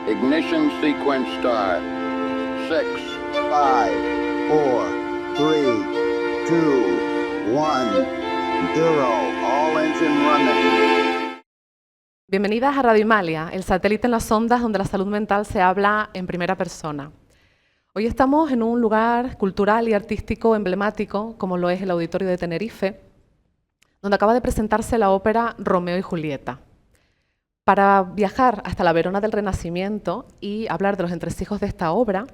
Ignition sequence start. 6, 5, 4, 3, 2, 1, 0. All engine running. Bienvenidas a Radio Himalaya, el satélite en las ondas donde la salud mental se habla en primera persona. Hoy estamos en un lugar cultural y artístico emblemático, como lo es el Auditorio de Tenerife, donde acaba de presentarse la ópera Romeo y Julieta. Para viajar hasta la Verona del Renacimiento y hablar de los entresijos de esta obra,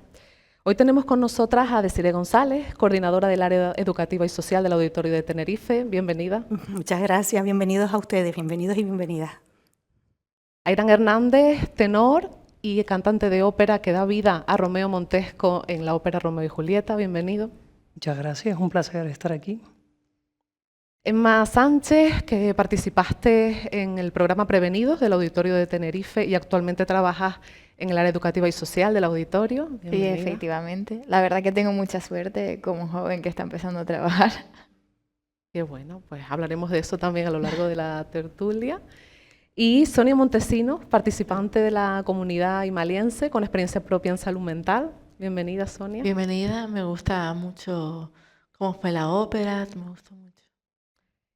hoy tenemos con nosotras a Desiree González, coordinadora del área educativa y social del Auditorio de Tenerife. Bienvenida. Muchas gracias, bienvenidos a ustedes, bienvenidos y bienvenidas. Airán Hernández, tenor y cantante de ópera que da vida a Romeo Montesco en la ópera Romeo y Julieta. Bienvenido. Muchas gracias, es un placer estar aquí. Emma Sánchez, que participaste en el programa Prevenidos del Auditorio de Tenerife y actualmente trabajas en el área educativa y social del auditorio. Bienvenida. Sí, efectivamente. La verdad que tengo mucha suerte como joven que está empezando a trabajar. Qué bueno, pues hablaremos de eso también a lo largo de la tertulia. Y Sonia Montesinos, participante de la comunidad himaliense con experiencia propia en salud mental. Bienvenida, Sonia. Bienvenida, me gusta mucho cómo fue la ópera, me gustó mucho.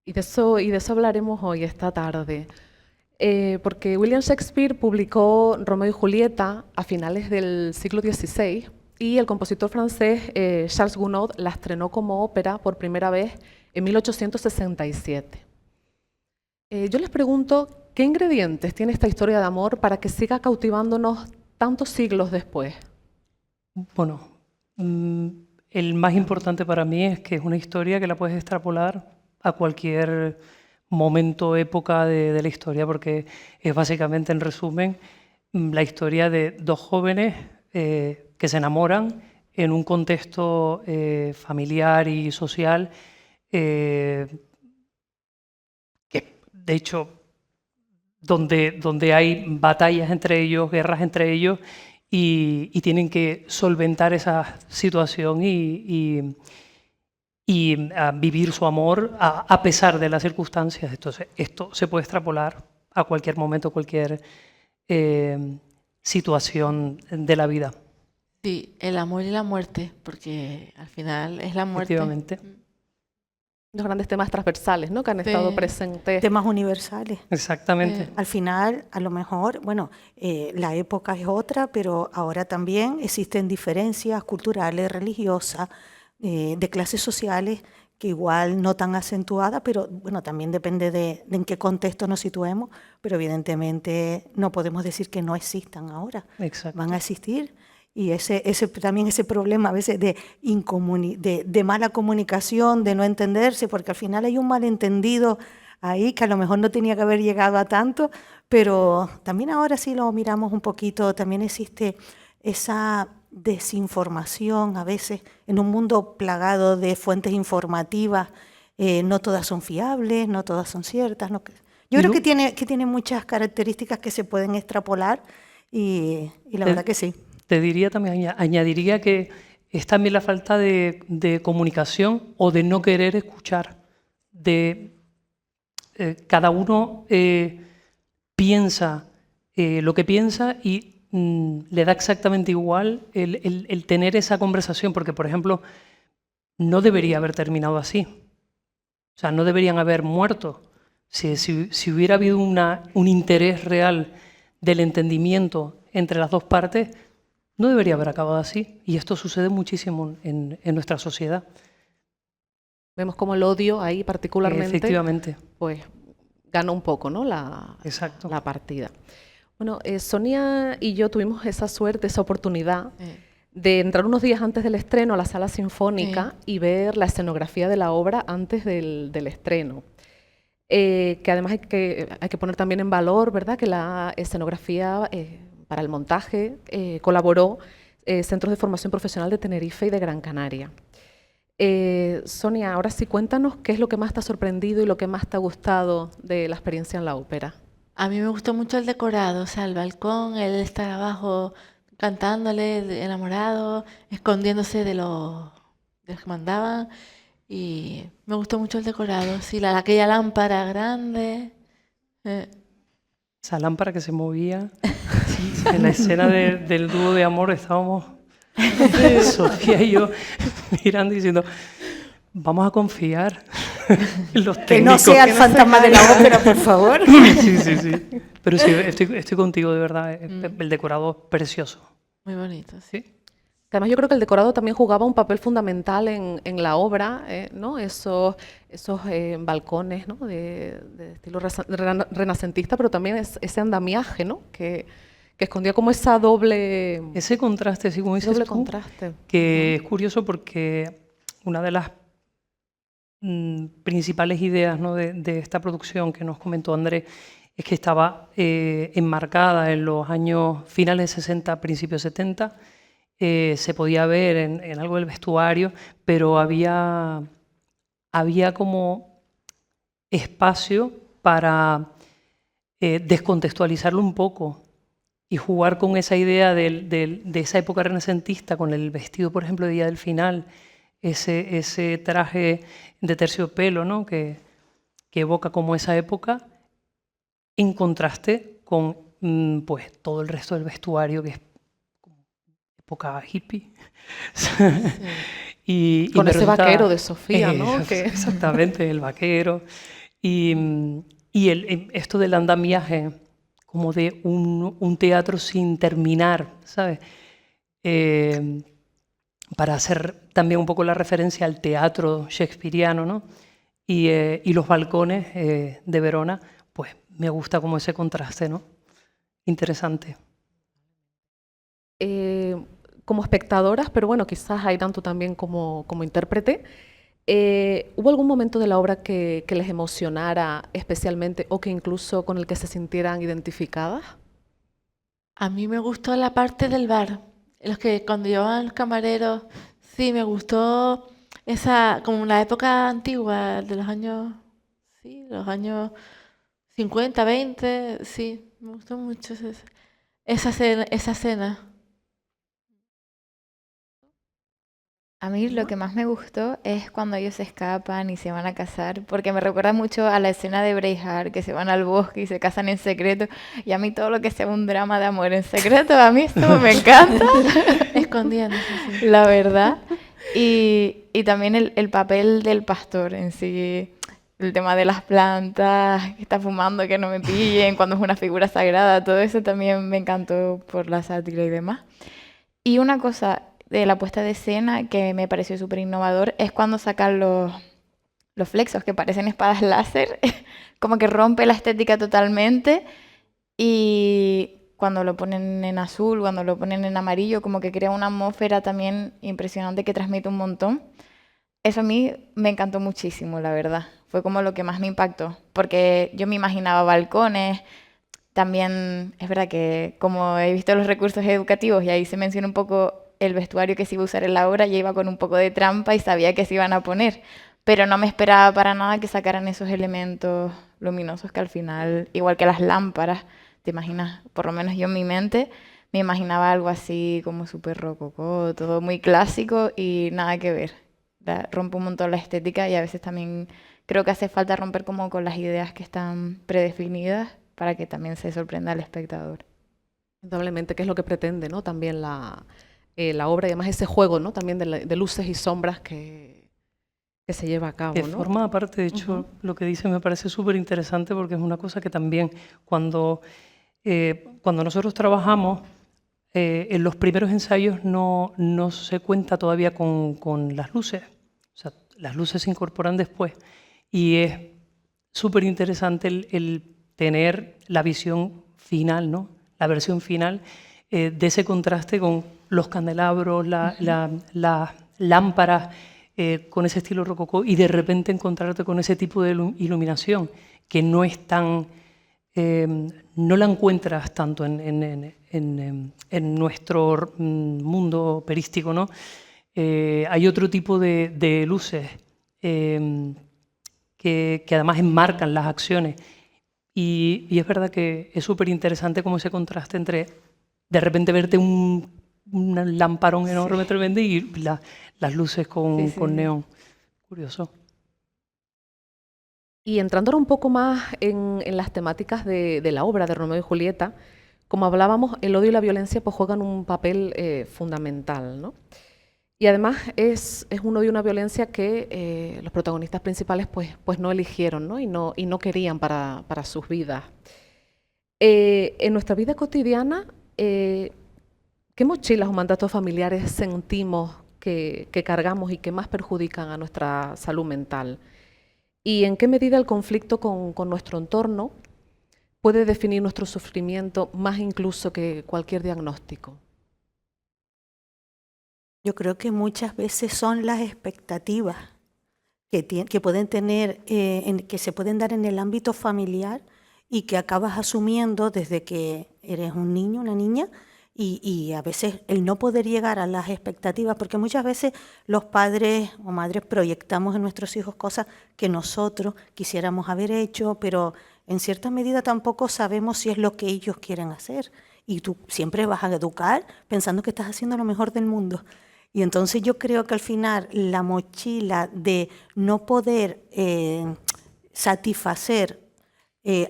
Y de eso hablaremos hoy, esta tarde. Porque William Shakespeare publicó Romeo y Julieta a finales del siglo XVI y el compositor francés Charles Gounod la estrenó como ópera por primera vez en 1867. Yo les pregunto, ¿qué ingredientes tiene esta historia de amor para que siga cautivándonos tantos siglos después? Bueno, el más importante para mí es que es una historia que la puedes extrapolar a cualquier momento, época de la historia, porque es básicamente, en resumen, la historia de dos jóvenes que se enamoran en un contexto familiar y social que, de hecho, donde hay batallas entre ellos, guerras entre ellos, y tienen que solventar esa situación y vivir su amor a pesar de las circunstancias. Entonces, esto se puede extrapolar a cualquier momento, cualquier situación de la vida. Sí, el amor y la muerte, porque al final es la muerte. Efectivamente. Los grandes temas transversales, ¿no?, que han estado presentes. Temas universales. Exactamente. Al final, a lo mejor, bueno, la época es otra, pero ahora también existen diferencias culturales, religiosas, de clases sociales, que igual no tan acentuadas, pero bueno, también depende de en qué contexto nos situemos, pero evidentemente no podemos decir que no existan ahora. Exacto. Van a existir. Y también ese problema a veces de mala comunicación, de no entenderse, porque al final hay un malentendido ahí que a lo mejor no tenía que haber llegado a tanto, pero también ahora sí lo miramos un poquito, también existe esa desinformación a veces en un mundo plagado de fuentes informativas, no todas son fiables, no todas son ciertas. No, yo creo que tiene muchas características que se pueden extrapolar y la verdad que sí. Te diría también, añadiría que es también la falta de comunicación o de no querer escuchar. Cada uno piensa lo que piensa y le da exactamente igual el tener esa conversación, porque, por ejemplo, no debería haber terminado así. O sea, no deberían haber muerto. Si hubiera habido un interés real del entendimiento entre las dos partes, no debería haber acabado así, y esto sucede muchísimo en nuestra sociedad. Vemos como el odio ahí particularmente, efectivamente, pues gana un poco, ¿no?, la partida. Bueno, Sonia y yo tuvimos esa suerte, esa oportunidad de entrar unos días antes del estreno a la Sala Sinfónica y ver la escenografía de la obra antes del estreno. Que además hay que poner también en valor, ¿verdad?, que la escenografía para el montaje colaboró Centros de Formación Profesional de Tenerife y de Gran Canaria. Sonia, ahora sí, cuéntanos qué es lo que más te ha sorprendido y lo que más te ha gustado de la experiencia en la ópera. A mí me gustó mucho el decorado, o sea, el balcón, él estar abajo cantándole, enamorado, escondiéndose de los que mandaban. Y me gustó mucho el decorado, sí, aquella lámpara grande. esa lámpara que se movía. En la escena del dúo de amor estábamos Sofía y yo mirando y diciendo, vamos a confiar en los técnicos. Que no sea el fantasma de la ópera, por favor. Sí. Pero sí, estoy contigo, de verdad. El decorado es precioso. Muy bonito, sí. Además, yo creo que el decorado también jugaba un papel fundamental en la obra, ¿no? Esos balcones, ¿no? de estilo renacentista, pero también ese andamiaje, ¿no? Que escondía como esa doble... Ese contraste, así como dices doble tú, contraste. que es curioso porque una de las principales ideas, ¿no? de esta producción que nos comentó Andrés es que estaba enmarcada en los años finales 60, principios 70. Se podía ver en algo del vestuario, pero había como espacio para descontextualizarlo un poco y jugar con esa idea de esa época renacentista, con el vestido, por ejemplo, de Día del Final, ese traje de terciopelo, ¿no? que evoca como esa época, en contraste con pues, todo el resto del vestuario, que es época hippie. Sí. Con ese vaquero de Sofía, ¿no? Exactamente, el vaquero. Y esto del andamiaje, como de un teatro sin terminar, ¿sabes? Para hacer también un poco la referencia al teatro shakespeariano, ¿no? Y los balcones de Verona, pues me gusta como ese contraste, ¿no? Interesante. Como espectadoras, pero bueno, quizás Aidan tú también como intérprete, ¿hubo algún momento de la obra que les emocionara especialmente o que incluso con el que se sintieran identificadas? A mí me gustó la parte del bar, los que cuando llevaban los camareros, sí, me gustó esa, como la época antigua de los años, sí, los años 50, 20, sí, me gustó mucho esa escena. A mí lo que más me gustó es cuando ellos se escapan y se van a casar, porque me recuerda mucho a la escena de Braveheart, que se van al bosque y se casan en secreto, y a mí todo lo que sea un drama de amor en secreto, a mí esto me encanta. Escondiéndose, sí. La verdad. Y también el papel del pastor en sí, el tema de las plantas, que está fumando, que no me pillen, cuando es una figura sagrada, todo eso también me encantó por la sátira y demás. Y una cosa de la puesta de escena que me pareció súper innovador es cuando sacan los flexos que parecen espadas láser, como que rompe la estética totalmente, y cuando lo ponen en azul, cuando lo ponen en amarillo, como que crea una atmósfera también impresionante que transmite un montón. Eso a mí me encantó muchísimo, la verdad. Fue como lo que más me impactó, porque yo me imaginaba balcones. También es verdad que como he visto los recursos educativos y ahí se menciona un poco el vestuario que se iba a usar en la obra, ya iba con un poco de trampa y sabía que se iban a poner, pero no me esperaba para nada que sacaran esos elementos luminosos que al final, igual que las lámparas, te imaginas, por lo menos yo en mi mente, me imaginaba algo así como súper rococó, todo muy clásico y nada que ver. Rompe un montón la estética y a veces también creo que hace falta romper como con las ideas que están predefinidas para que también se sorprenda al espectador. Indudablemente, que es lo que pretende, ¿no? También la obra y además ese juego, ¿no? También de luces y sombras que se lleva a cabo, Que ¿no? forma parte, de hecho, lo que dice me parece súper interesante porque es una cosa que también cuando nosotros trabajamos, en los primeros ensayos no se cuenta todavía con las luces. O sea, las luces se incorporan después y es súper interesante el tener la visión final, ¿no? La versión final de ese contraste con los candelabros, las lámparas, con ese estilo rococó y de repente encontrarte con ese tipo de iluminación que no es tan... no la encuentras tanto en nuestro mundo operístico, ¿no? Hay otro tipo de luces que además enmarcan las acciones y es verdad que es súper interesante como ese contraste entre de repente verte un lamparón enorme, tremendo y las luces con neón. Curioso. Y entrando ahora un poco más en las temáticas de la obra de Romeo y Julieta, como hablábamos, el odio y la violencia pues juegan un papel fundamental, ¿no? Y además es un odio y una violencia que los protagonistas principales pues no eligieron, ¿no? Y no querían para sus vidas. En nuestra vida cotidiana, ¿qué mochilas o mandatos familiares sentimos que cargamos y que más perjudican a nuestra salud mental? ¿Y en qué medida el conflicto con nuestro entorno puede definir nuestro sufrimiento más incluso que cualquier diagnóstico? Yo creo que muchas veces son las expectativas que pueden tener, que se pueden dar en el ámbito familiar y que acabas asumiendo desde que eres un niño, una niña, y a veces el no poder llegar a las expectativas, porque muchas veces los padres o madres proyectamos en nuestros hijos cosas que nosotros quisiéramos haber hecho, pero en cierta medida tampoco sabemos si es lo que ellos quieren hacer. Y tú siempre vas a educar pensando que estás haciendo lo mejor del mundo. Y entonces yo creo que al final la mochila de no poder satisfacer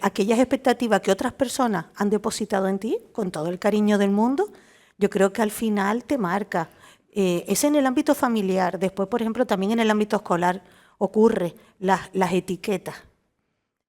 aquellas expectativas que otras personas han depositado en ti, con todo el cariño del mundo, yo creo que al final te marca. Es en el ámbito familiar. Después, por ejemplo, también en el ámbito escolar ocurre las etiquetas.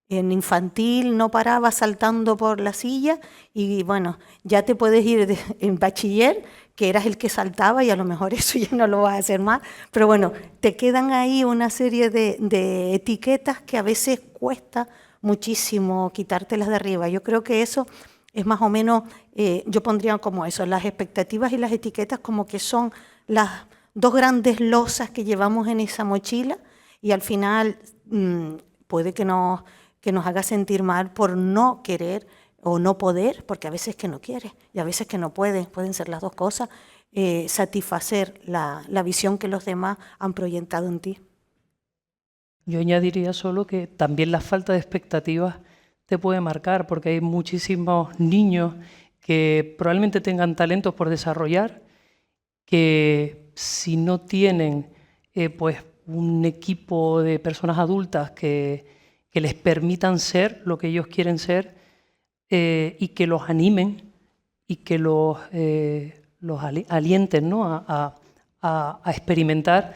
En infantil no paraba saltando por la silla y bueno, ya te puedes ir en bachiller, que eras el que saltaba y a lo mejor eso ya no lo vas a hacer más, pero bueno, te quedan ahí una serie de etiquetas que a veces cuesta muchísimo quitártelas de arriba. Yo creo que eso es más o menos, yo pondría como eso, las expectativas y las etiquetas como que son las dos grandes losas que llevamos en esa mochila y al final puede que nos haga sentir mal por no querer o no poder, porque a veces que no quieres y a veces que no puedes, pueden ser las dos cosas, satisfacer la visión que los demás han proyectado en ti. Yo añadiría solo que también la falta de expectativas te puede marcar, porque hay muchísimos niños que probablemente tengan talentos por desarrollar, que si no tienen pues un equipo de personas adultas que les permitan ser lo que ellos quieren ser y que los animen y que los alienten, ¿no? a experimentar,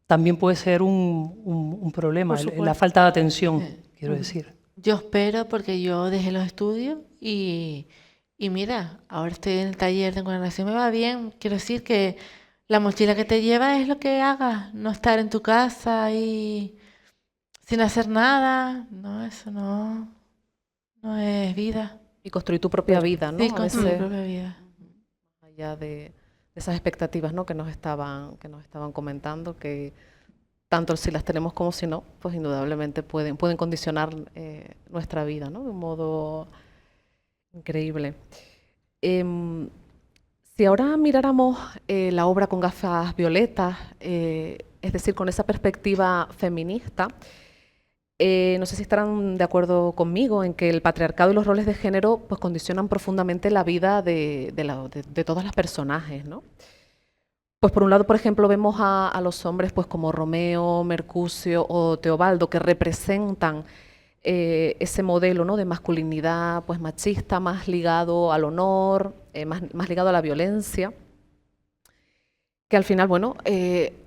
también puede ser un problema, la falta de atención, quiero decir. Yo espero, porque yo dejé los estudios y mira, ahora estoy en el taller de encuadernación, me va bien. Quiero decir que la mochila que te lleva es lo que hagas, no estar en tu casa y sin hacer nada. No, eso no es vida. Y construir tu propia vida, ¿no? Sí, construir tu propia vida. Allá de esas expectativas, ¿no? que nos estaban comentando, que tanto si las tenemos como si no, pues indudablemente pueden condicionar nuestra vida, ¿no? De un modo increíble. Si ahora miráramos la obra con gafas violetas, es decir, con esa perspectiva feminista, no sé si estarán de acuerdo conmigo en que el patriarcado y los roles de género pues condicionan profundamente la vida de todas las personajes, ¿no? Pues por un lado, por ejemplo, vemos a los hombres pues como Romeo, Mercucio o Teobaldo, que representan ese modelo, ¿no? de masculinidad pues machista, más ligado al honor, más ligado a la violencia, que al final, bueno,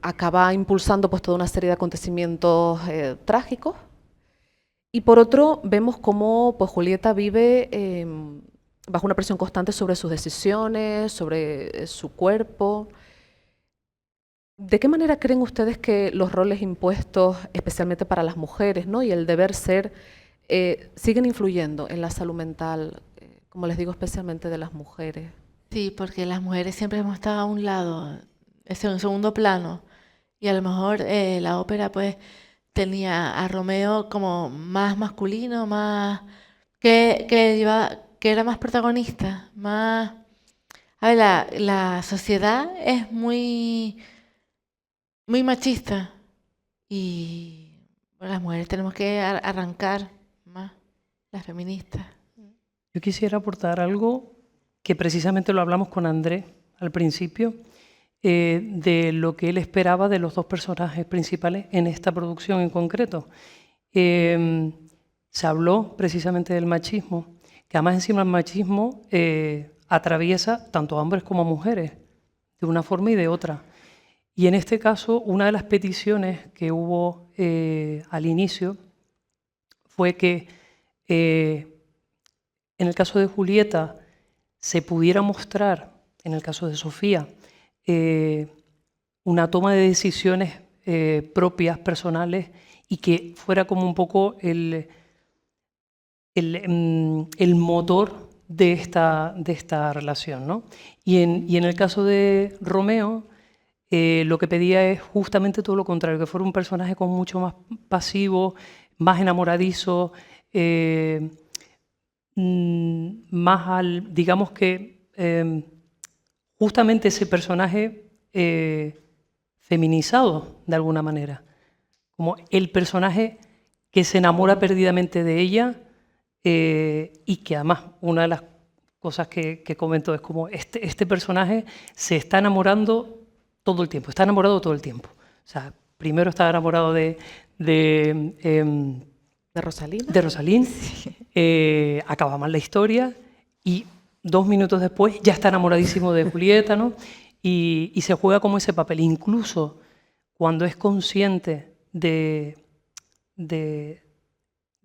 acaba impulsando pues toda una serie de acontecimientos trágicos. Y por otro, vemos cómo pues, Julieta vive bajo una presión constante sobre sus decisiones, sobre su cuerpo. ¿De qué manera creen ustedes que los roles impuestos, especialmente para las mujeres, ¿no? y el deber ser, siguen influyendo en la salud mental, como les digo, especialmente de las mujeres? Sí, porque las mujeres siempre hemos estado a un lado, en segundo plano, y a lo mejor la ópera pues tenía a Romeo como más masculino, más que era más protagonista, más... A ver, la sociedad es muy machista y bueno, las mujeres tenemos que arrancar más, las feministas. Yo quisiera aportar algo que precisamente lo hablamos con Andrés al principio, de lo que él esperaba de los dos personajes principales en esta producción en concreto. se habló precisamente del machismo, que además encima el machismo atraviesa tanto a hombres como a mujeres, de una forma y de otra. Y en este caso, una de las peticiones que hubo al inicio fue que en el caso de Julieta se pudiera mostrar, en el caso de Sofía, una toma de decisiones propias, personales, y que fuera como un poco el motor de esta relación, ¿no? Y en el caso de Romeo, lo que pedía es justamente todo lo contrario, que fuera un personaje con mucho más pasivo, más enamoradizo, más digamos que justamente ese personaje feminizado de alguna manera, como el personaje que se enamora perdidamente de ella y que además una de las cosas que comento es como este personaje se está enamorando todo el tiempo, está enamorado todo el tiempo. O sea, primero está enamorado de Rosalina. De Rosalín, sí. Acaba mal la historia y 2 minutos después ya está enamoradísimo de Julieta, ¿no? Y se juega como ese papel. Incluso cuando es consciente de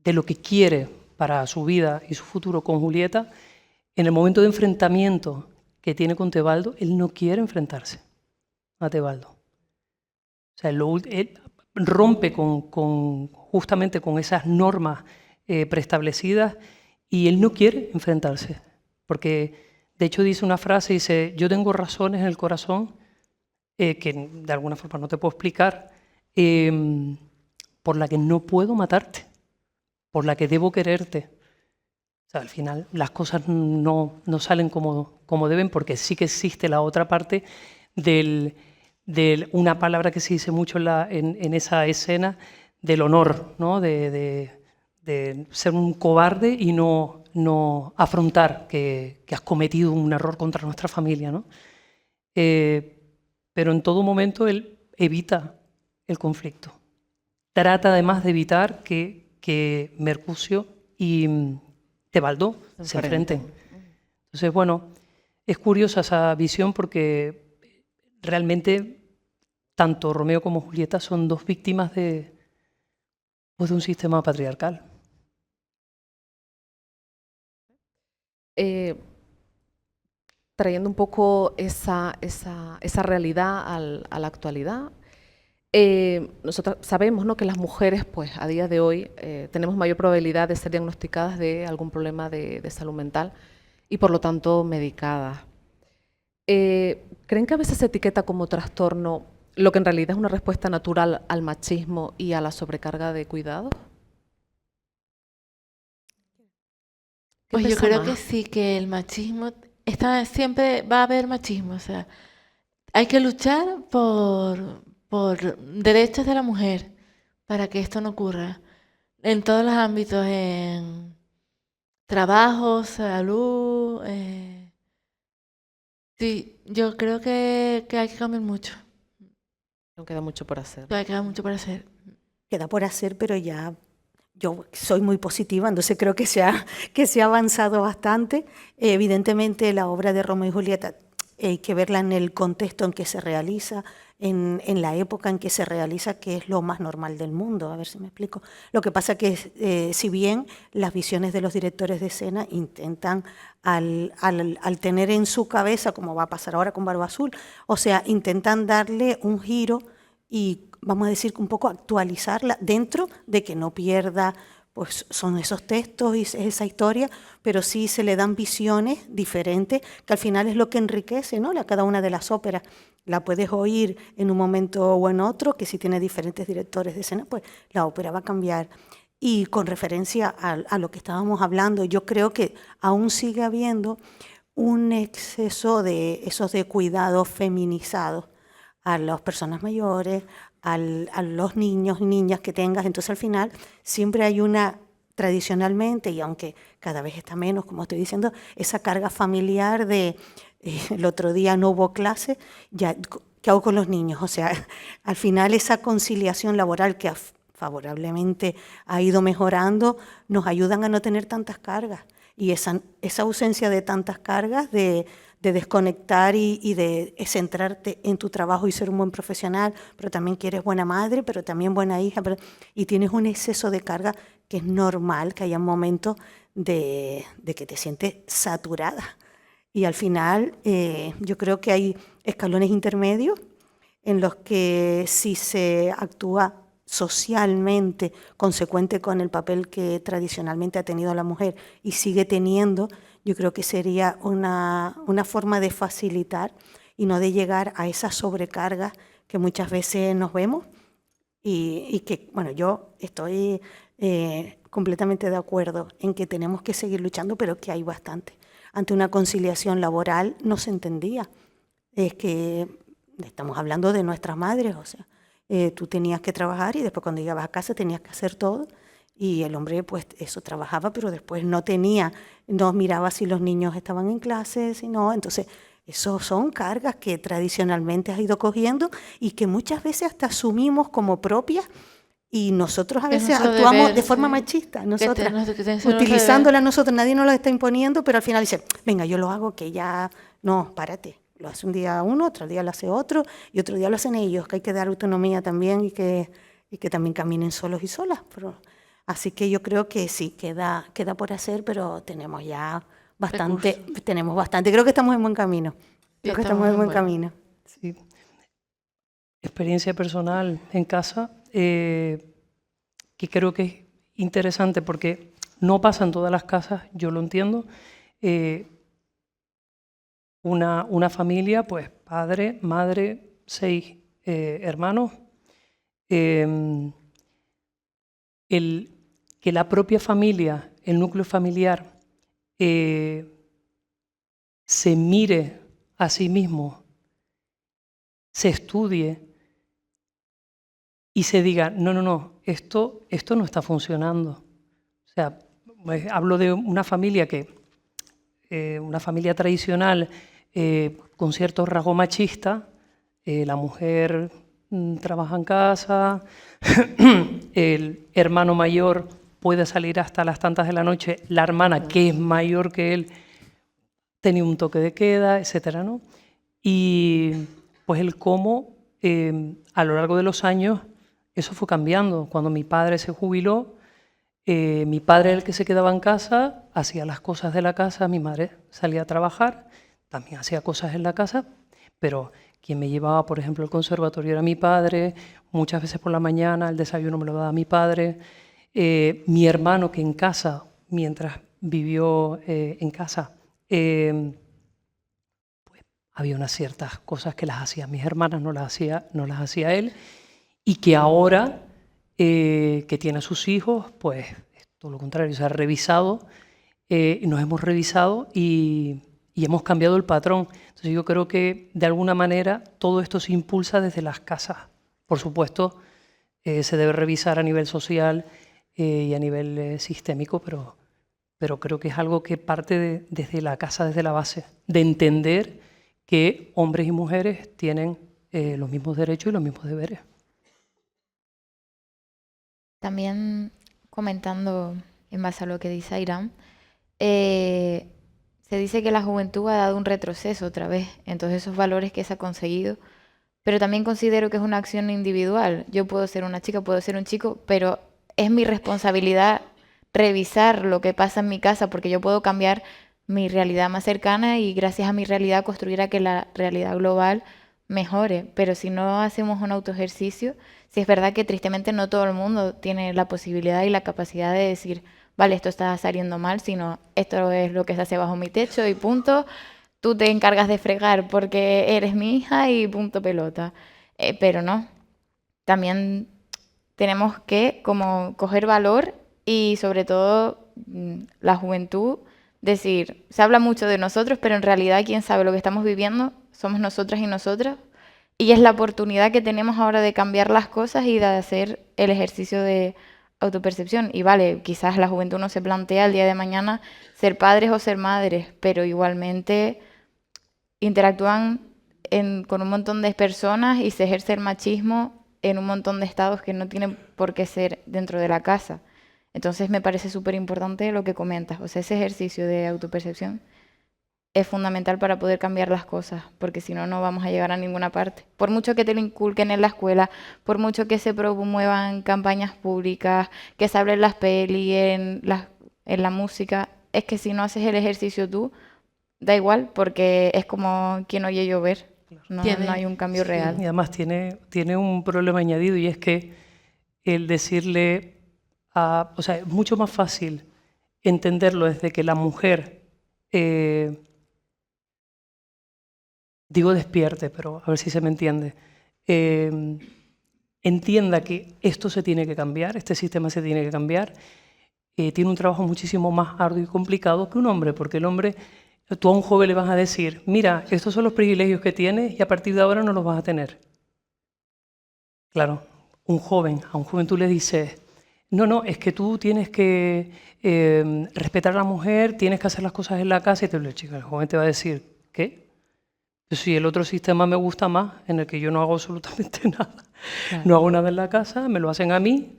lo que quiere para su vida y su futuro con Julieta, en el momento de enfrentamiento que tiene con Tebaldo, él no quiere enfrentarse a Tebaldo. O sea, él rompe justamente con esas normas preestablecidas y él no quiere enfrentarse. Porque, de hecho, dice una frase, dice, yo tengo razones en el corazón que de alguna forma no te puedo explicar, por la que no puedo matarte, por la que debo quererte. O sea, al final las cosas no salen como deben, porque sí que existe la otra parte de una palabra que se dice mucho en esa escena, del honor, ¿no? De ser un cobarde y no afrontar que has cometido un error contra nuestra familia, ¿no? Pero en todo momento él evita el conflicto. Trata además de evitar que Mercucio y Tebaldo se enfrenten. Entonces, bueno, es curiosa esa visión porque realmente tanto Romeo como Julieta son dos víctimas de un sistema patriarcal. Trayendo un poco esa realidad a la actualidad, nosotros sabemos, ¿no?, que las mujeres, pues, a día de hoy tenemos mayor probabilidad de ser diagnosticadas de algún problema de salud mental y, por lo tanto, medicadas. ¿Creen que a veces se etiqueta como trastorno lo que en realidad es una respuesta natural al machismo y a la sobrecarga de cuidados? Pues yo creo que sí, que el machismo siempre va a haber machismo. O sea, hay que luchar por derechos de la mujer para que esto no ocurra. En todos los ámbitos, en trabajo, salud. Sí, yo creo que hay que cambiar mucho. No queda mucho por hacer. Queda mucho por hacer. Queda por hacer, pero ya yo soy muy positiva, entonces creo que se ha avanzado bastante. Evidentemente la obra de Romeo y Julieta hay que verla en el contexto en que se realiza, en la época en que se realiza, que es lo más normal del mundo, a ver si me explico. Lo que pasa que si bien las visiones de los directores de escena intentan al tener en su cabeza, como va a pasar ahora con Barba Azul, o sea, intentan darle un giro y vamos a decir un poco actualizarla dentro de que no pierda, pues son esos textos y esa historia, pero sí se le dan visiones diferentes, que al final es lo que enriquece, ¿no?, cada una de las óperas. La puedes oír en un momento o en otro, que si tiene diferentes directores de escena, pues la ópera va a cambiar. Y con referencia a lo que estábamos hablando, yo creo que aún sigue habiendo un exceso de esos de cuidados feminizados a las personas mayores, a los niños y niñas que tengas. Entonces al final siempre hay tradicionalmente, y aunque cada vez está menos, como estoy diciendo, esa carga familiar de el otro día no hubo clase, ya, ¿qué hago con los niños? O sea, al final esa conciliación laboral que favorablemente ha ido mejorando, nos ayudan a no tener tantas cargas. Y esa ausencia de tantas cargas, de desconectar y de centrarte en tu trabajo y ser un buen profesional, pero también que eres buena madre, pero también buena hija, y tienes un exceso de carga que es normal que haya momentos de que te sientes saturada. Y al final yo creo que hay escalones intermedios en los que si se actúa socialmente consecuente con el papel que tradicionalmente ha tenido la mujer y sigue teniendo, yo creo que sería una forma de facilitar y no de llegar a esa sobrecarga que muchas veces nos vemos y que, bueno, yo estoy completamente de acuerdo en que tenemos que seguir luchando, pero que hay bastante. Ante una conciliación laboral no se entendía. Es que estamos hablando de nuestras madres, o sea, tú tenías que trabajar y después cuando llegabas a casa tenías que hacer todo y el hombre pues eso trabajaba, pero después no miraba si los niños estaban en clase, si no, entonces eso son cargas que tradicionalmente has ido cogiendo y que muchas veces hasta asumimos como propias y nosotros a veces actuamos de forma machista, nosotras, utilizándola nosotros, nadie nos la está imponiendo, pero al final dice, venga, yo lo hago, que ya, no, párate. Lo hace un día uno, otro día lo hace otro, y otro día lo hacen ellos, que hay que dar autonomía también y que también caminen solos y solas. Así que yo creo que sí, queda por hacer, pero tenemos ya bastante, Creo que estamos en buen camino. Sí. Experiencia personal en casa, que creo que es interesante porque no pasa en todas las casas, yo lo entiendo. Una familia, pues padre, madre, 6 hermanos. Que la propia familia, el núcleo familiar, se mire a sí mismo, se estudie y se diga, no, esto no está funcionando. O sea, hablo de una familia una familia tradicional con cierto rasgo machista, la mujer trabaja en casa, el hermano mayor puede salir hasta las tantas de la noche, la hermana, que es mayor que él, tenía un toque de queda, etcétera, ¿no? Y pues el cómo a lo largo de los años eso fue cambiando. Cuando mi padre se jubiló, mi padre era el que se quedaba en casa, hacía las cosas de la casa, mi madre salía a trabajar, también hacía cosas en la casa, pero quien me llevaba, por ejemplo, al conservatorio era mi padre, muchas veces por la mañana el desayuno me lo daba mi padre, mi hermano que en casa, mientras vivió en casa, pues había unas ciertas cosas que las hacían mis hermanas, no las hacía él, y que ahora que tiene a sus hijos, pues es todo lo contrario, se ha revisado, nos hemos revisado y hemos cambiado el patrón. Entonces yo creo que de alguna manera todo esto se impulsa desde las casas. Por supuesto, se debe revisar a nivel social y a nivel sistémico, pero creo que es algo que parte desde la casa, desde la base, de entender que hombres y mujeres tienen los mismos derechos y los mismos deberes. También comentando en base a lo que dice Ayrán, se dice que la juventud ha dado un retroceso otra vez en todos esos valores que se ha conseguido, pero también considero que es una acción individual. Yo puedo ser una chica, puedo ser un chico, pero es mi responsabilidad revisar lo que pasa en mi casa porque yo puedo cambiar mi realidad más cercana y gracias a mi realidad construir a que la realidad global mejore. Pero si no hacemos un autoejercicio, sí es verdad que tristemente no todo el mundo tiene la posibilidad y la capacidad de decir, vale, esto está saliendo mal, sino esto es lo que se hace bajo mi techo y punto. Tú te encargas de fregar porque eres mi hija y punto pelota. Pero no, también tenemos que como coger valor y sobre todo la juventud, decir, se habla mucho de nosotros, pero en realidad quien sabe lo que estamos viviendo somos nosotras y nosotras. Y es la oportunidad que tenemos ahora de cambiar las cosas y de hacer el ejercicio de autopercepción. Y vale, quizás la juventud no se plantea el día de mañana ser padres o ser madres, pero igualmente interactúan con un montón de personas y se ejerce el machismo en un montón de estados que no tienen por qué ser dentro de la casa. Entonces me parece súper importante lo que comentas, o sea, ese ejercicio de autopercepción es fundamental para poder cambiar las cosas, porque si no, no vamos a llegar a ninguna parte. Por mucho que te lo inculquen en la escuela, por mucho que se promuevan campañas públicas, que se hablen las pelis, en la música, es que si no haces el ejercicio tú, da igual, porque es como quien oye llover, no hay un cambio real. Y además tiene un problema añadido, y es que el decirle o sea, es mucho más fácil entenderlo desde que la mujer, digo despierte, pero a ver si se me entiende, entienda que esto se tiene que cambiar, este sistema se tiene que cambiar, tiene un trabajo muchísimo más arduo y complicado que un hombre, porque el hombre, tú a un joven le vas a decir, mira, estos son los privilegios que tienes y a partir de ahora no los vas a tener. Claro, a un joven tú le dices, no, es que tú tienes que respetar a la mujer, tienes que hacer las cosas en la casa, y el joven te va a decir, ¿qué? Pues si el otro sistema me gusta más, en el que yo no hago absolutamente nada, claro. No hago nada en la casa, me lo hacen a mí,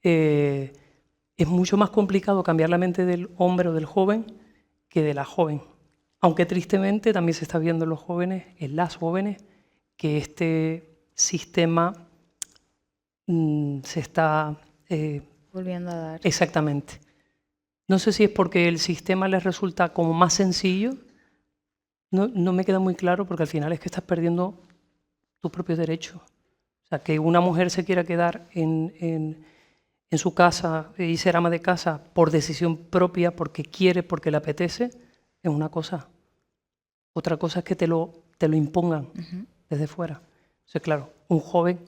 es mucho más complicado cambiar la mente del hombre o del joven que de la joven. Aunque tristemente también se está viendo en los jóvenes, en las jóvenes, que este sistema se está volviendo a dar. Exactamente. No sé si es porque el sistema les resulta como más sencillo, no me queda muy claro, porque al final es que estás perdiendo tus propios derechos. O sea, que una mujer se quiera quedar en su casa y ser ama de casa por decisión propia, porque quiere, porque le apetece, es una cosa. Otra cosa es que te lo impongan desde fuera. Entonces, claro, un joven,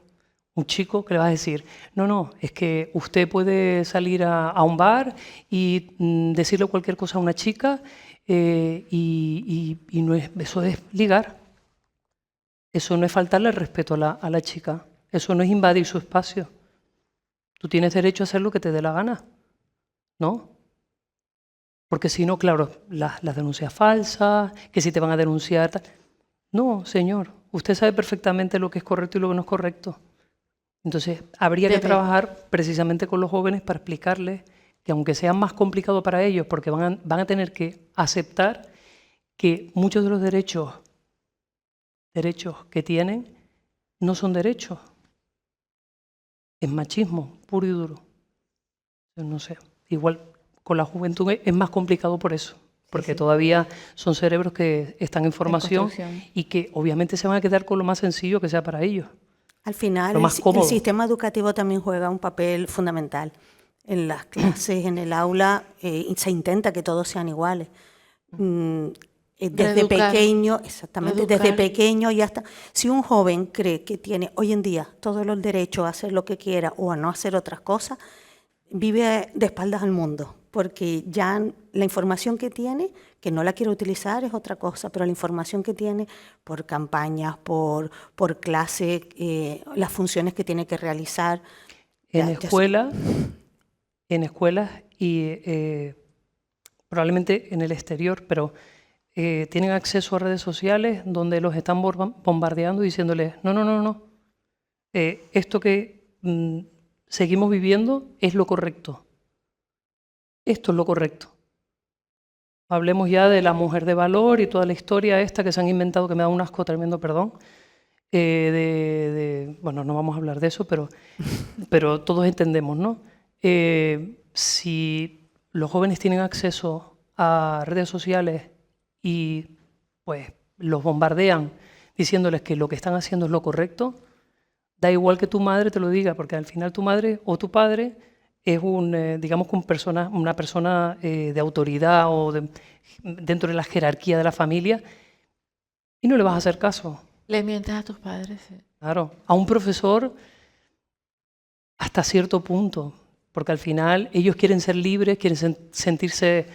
un chico que le va a decir, no, es que usted puede salir a un bar y decirle cualquier cosa a una chica y no es, eso es ligar. Eso no es faltarle el respeto a la chica. Eso no es invadir su espacio. Tú tienes derecho a hacer lo que te dé la gana, ¿no? Porque si no, claro, las denuncias falsas, que si te van a denunciar... No, señor, usted sabe perfectamente lo que es correcto y lo que no es correcto. Entonces, habría que trabajar precisamente con los jóvenes para explicarles que aunque sea más complicado para ellos, porque van a tener que aceptar que muchos de los derechos que tienen no son derechos. Es machismo, puro y duro. No sé, igual con la juventud es más complicado por eso, porque todavía son cerebros que están en formación y que obviamente se van a quedar con lo más sencillo que sea para ellos. Al final, el sistema educativo también juega un papel fundamental. En las clases, en el aula, se intenta que todos sean iguales. Desde pequeño, exactamente, desde pequeño y hasta... Si un joven cree que tiene hoy en día todos los derechos a hacer lo que quiera o a no hacer otras cosas, vive de espaldas al mundo, porque ya la información que tiene, que no la quiere utilizar es otra cosa, pero la información que tiene por campañas, por clase, las funciones que tiene que realizar. En escuelas y probablemente en el exterior, pero tienen acceso a redes sociales donde los están bombardeando diciéndoles, no, esto que seguimos viviendo es lo correcto. Esto es lo correcto. Hablemos ya de la mujer de valor y toda la historia esta que se han inventado, que me da un asco tremendo, perdón. Bueno, no vamos a hablar de eso, pero todos entendemos, ¿no? Si los jóvenes tienen acceso a redes sociales y pues los bombardean diciéndoles que lo que están haciendo es lo correcto, da igual que tu madre te lo diga, porque al final tu madre o tu padre es digamos, una persona de autoridad o dentro de la jerarquía de la familia y no le vas a hacer caso. Le mientes a tus padres, sí. Claro, a un profesor hasta cierto punto, porque al final ellos quieren ser libres, quieren sentirse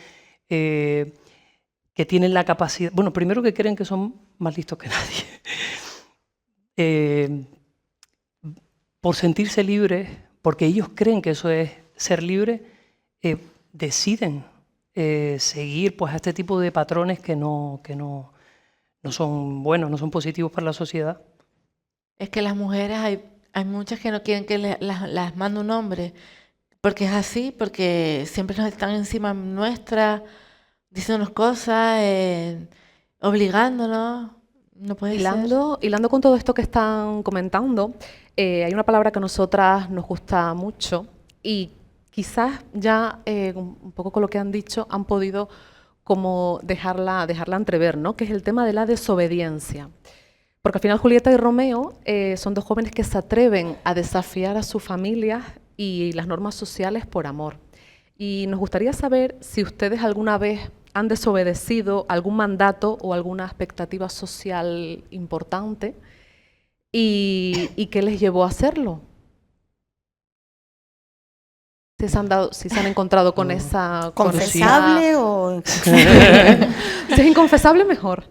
que tienen la capacidad... Bueno, primero que creen que son más listos que nadie. Por sentirse libres, porque ellos creen que eso es ser libre, deciden seguir pues, a este tipo de patrones que no son buenos, no son positivos para la sociedad. Es que las mujeres hay muchas que no quieren que las mande un hombre, porque es así, porque siempre nos están encima nuestra, diciéndonos cosas, obligándonos. No puede ser. Hilando con todo esto que están comentando, hay una palabra que a nosotras nos gusta mucho y quizás ya un poco con lo que han dicho han podido como dejarla entrever, ¿no? Que es el tema de la desobediencia. Porque al final Julieta y Romeo son dos jóvenes que se atreven a desafiar a sus familias y las normas sociales por amor. Y nos gustaría saber si ustedes alguna vez han desobedecido algún mandato o alguna expectativa social importante y qué les llevó a hacerlo. Si se han encontrado con esa... ¿Confesable o...? Si es inconfesable, mejor.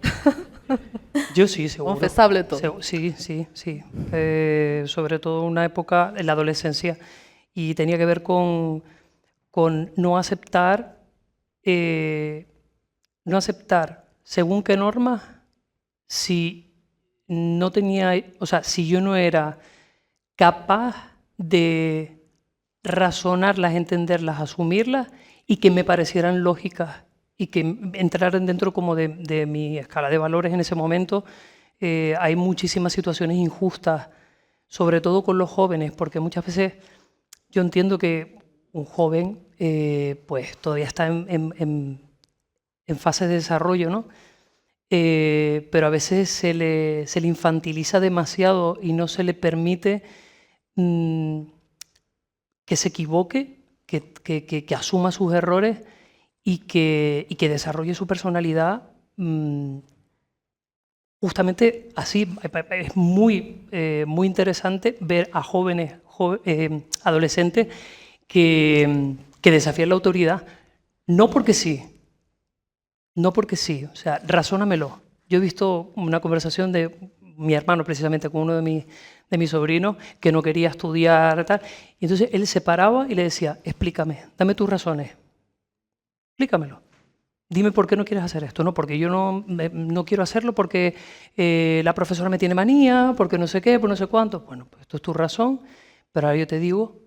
Yo sí, seguro. Confesable todo. Sí. Sobre todo en una época, en la adolescencia, y tenía que ver con no aceptar según qué normas, si no tenía, o sea, si yo no era capaz de razonarlas, entenderlas, asumirlas y que me parecieran lógicas y que entraran dentro como de mi escala de valores en ese momento. Hay muchísimas situaciones injustas, sobre todo con los jóvenes, porque muchas veces yo entiendo que un joven pues todavía está en fase de desarrollo, ¿no? Pero a veces se le infantiliza demasiado y no se le permite que se equivoque, que asuma sus errores y que desarrolle su personalidad justamente así. Es muy interesante ver a jóvenes, adolescentes que desafían la autoridad, no porque sí, o sea, razónamelo. Yo he visto una conversación de mi hermano precisamente con uno de mis sobrinos que no quería estudiar, tal, y entonces él se paraba y le decía, explícame, dame tus razones, explícamelo. Dime por qué no quieres hacer esto, ¿no? Porque yo no quiero hacerlo porque la profesora me tiene manía, porque no sé qué, por no sé cuánto. Bueno, pues esto es tu razón, pero ahora yo te digo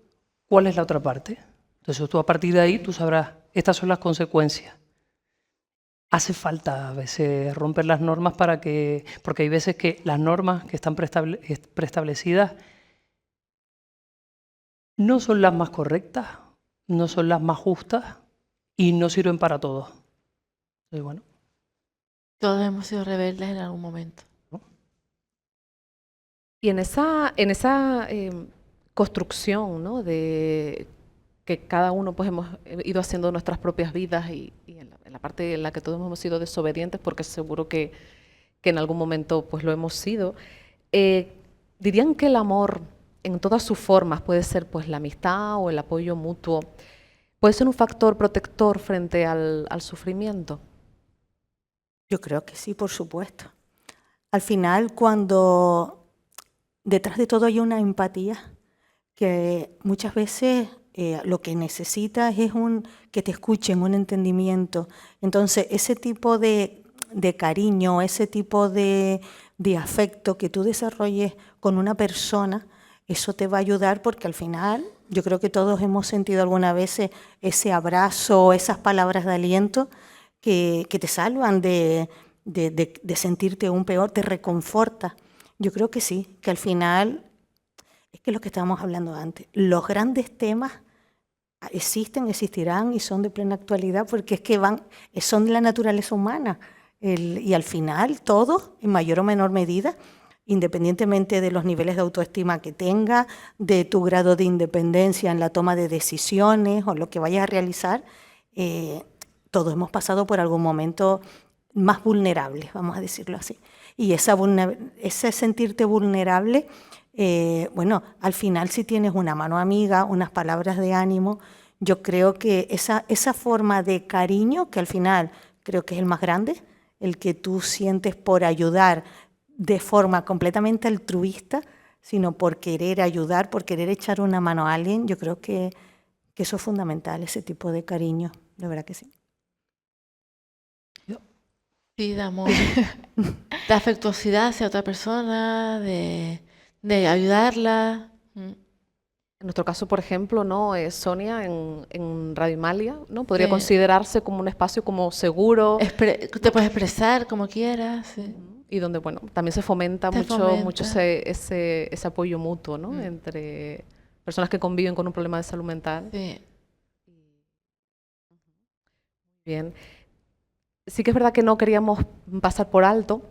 cuál es la otra parte. Entonces tú a partir de ahí tú sabrás, estas son las consecuencias. Hace falta a veces romper las normas porque hay veces que las normas que están preestablecidas no son las más correctas, no son las más justas y no sirven para todos. Entonces, bueno. Todos hemos sido rebeldes en algún momento. Y en esa construcción, ¿no? De que cada uno pues hemos ido haciendo nuestras propias vidas y en la parte en la que todos hemos sido desobedientes, porque seguro que en algún momento pues lo hemos sido, ¿dirían que el amor en todas sus formas puede ser pues la amistad o el apoyo mutuo, puede ser un factor protector frente al sufrimiento? Yo creo que sí, por supuesto. Al final, cuando detrás de todo hay una empatía, que muchas veces lo que necesitas es que te escuchen, un entendimiento. Entonces, ese tipo de cariño, ese tipo de afecto que tú desarrolles con una persona, eso te va a ayudar porque al final yo creo que todos hemos sentido alguna vez ese abrazo, esas palabras de aliento que te salvan de sentirte aún peor, te reconforta. Yo creo que sí, que al final es que lo que estábamos hablando antes, los grandes temas existen, existirán y son de plena actualidad porque es que son de la naturaleza humana y al final todos, en mayor o menor medida, independientemente de los niveles de autoestima que tengas, de tu grado de independencia en la toma de decisiones o lo que vayas a realizar, todos hemos pasado por algún momento más vulnerables, vamos a decirlo así. Y ese sentirte vulnerable, bueno, al final si tienes una mano amiga, unas palabras de ánimo, yo creo que esa forma de cariño, que al final creo que es el más grande, el que tú sientes por ayudar de forma completamente altruista, sino por querer ayudar, por querer echar una mano a alguien, yo creo que eso es fundamental, ese tipo de cariño, de verdad que sí. Sí, de amor, de afectuosidad hacia otra persona, de ayudarla, En nuestro caso, por ejemplo, ¿no? Sonia en Radio Imalia, ¿no? Podría considerarse como un espacio como seguro. Te puedes expresar como quieras. Sí. Y donde, bueno, también se fomenta mucho ese apoyo mutuo, ¿no? Entre personas que conviven con un problema de salud mental. Sí. Bien. Sí que es verdad que no queríamos pasar por alto,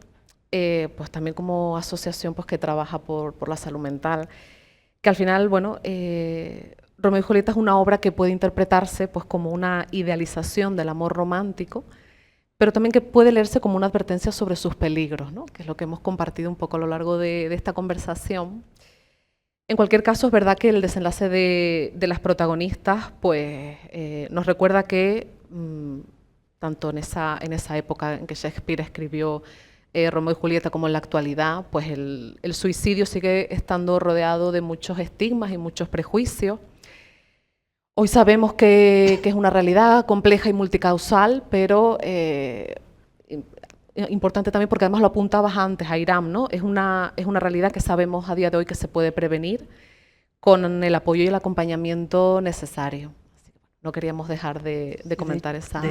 pues también como asociación pues, que trabaja por la salud mental, que al final, bueno, Romeo y Julieta es una obra que puede interpretarse pues, como una idealización del amor romántico, pero también que puede leerse como una advertencia sobre sus peligros, ¿no? Que es lo que hemos compartido un poco a lo largo de esta conversación. En cualquier caso, es verdad que el desenlace de las protagonistas pues, nos recuerda que, tanto en esa época en que Shakespeare escribió Romeo y Julieta como en la actualidad, pues el suicidio sigue estando rodeado de muchos estigmas y muchos prejuicios. Hoy sabemos que es una realidad compleja y multicausal, pero importante también porque además lo apuntabas antes, Airam, ¿no? Es una realidad que sabemos a día de hoy que se puede prevenir con el apoyo y el acompañamiento necesario. No queríamos dejar de comentar esa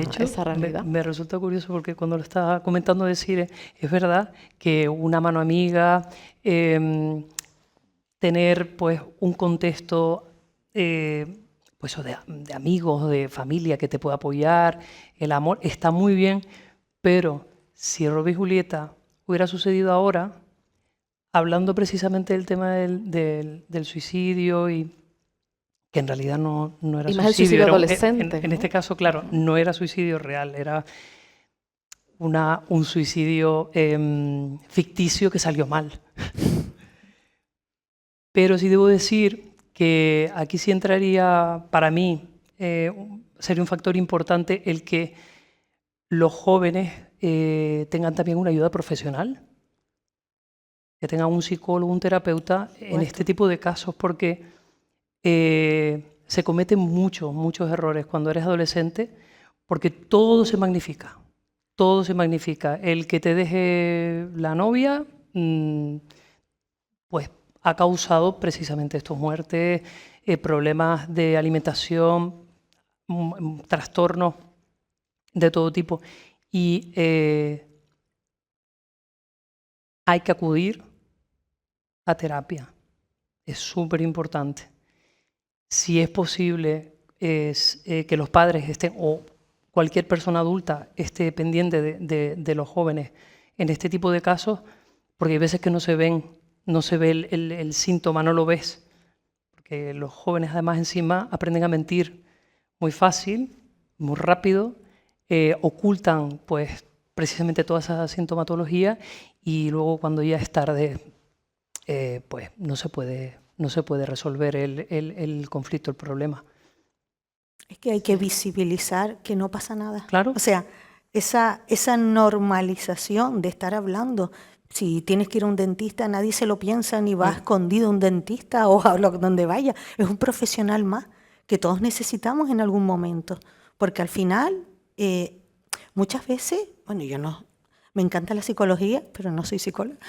realidad. Me resulta curioso porque cuando lo estaba comentando decir, es verdad que una mano amiga, tener pues un contexto pues, de amigos, de familia que te pueda apoyar, el amor, está muy bien, pero si Romeo y Julieta hubiera sucedido ahora, hablando precisamente del tema del suicidio y que en realidad no era y más suicidio adolescente. En este caso, claro, no era suicidio real, era un suicidio ficticio que salió mal. Pero sí debo decir que aquí sí entraría, para mí, sería un factor importante el que los jóvenes tengan también una ayuda profesional, que tengan un psicólogo, un terapeuta en este tipo de casos, porque se cometen muchos errores cuando eres adolescente, porque todo se magnifica, todo se magnifica. El que te deje la novia, pues ha causado precisamente estas muertes, problemas de alimentación, trastornos de todo tipo. Y hay que acudir a terapia, es súper importante. Si es posible que los padres estén, o cualquier persona adulta esté pendiente de los jóvenes en este tipo de casos, porque hay veces que no se ve el síntoma, no lo ves, porque los jóvenes además encima aprenden a mentir muy fácil, muy rápido, ocultan pues precisamente toda esa sintomatología y luego cuando ya es tarde pues no se puede resolver el conflicto, el problema. Es que hay que visibilizar que no pasa nada. Claro. O sea, esa normalización de estar hablando. Si tienes que ir a un dentista, nadie se lo piensa ni va escondido a un dentista o a donde vaya. Es un profesional más que todos necesitamos en algún momento. Porque al final, muchas veces, bueno, me encanta la psicología, pero no soy psicóloga.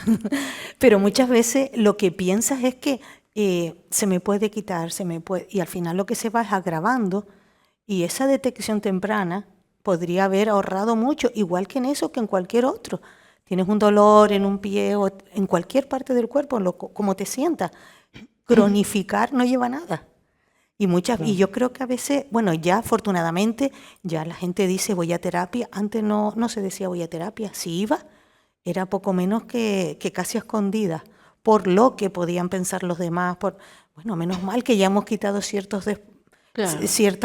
Pero muchas veces lo que piensas es que se me puede quitar, y al final lo que se va es agravando. Y esa detección temprana podría haber ahorrado mucho, igual que en eso que en cualquier otro. Tienes un dolor en un pie o en cualquier parte del cuerpo, como te sientas. Cronificar no lleva a nada. Y yo creo que a veces, bueno, ya afortunadamente, ya la gente dice voy a terapia. Antes no se decía voy a terapia. Si iba, era poco menos que casi a escondidas, por lo que podían pensar los demás. Bueno, menos mal que ya hemos quitado ciertas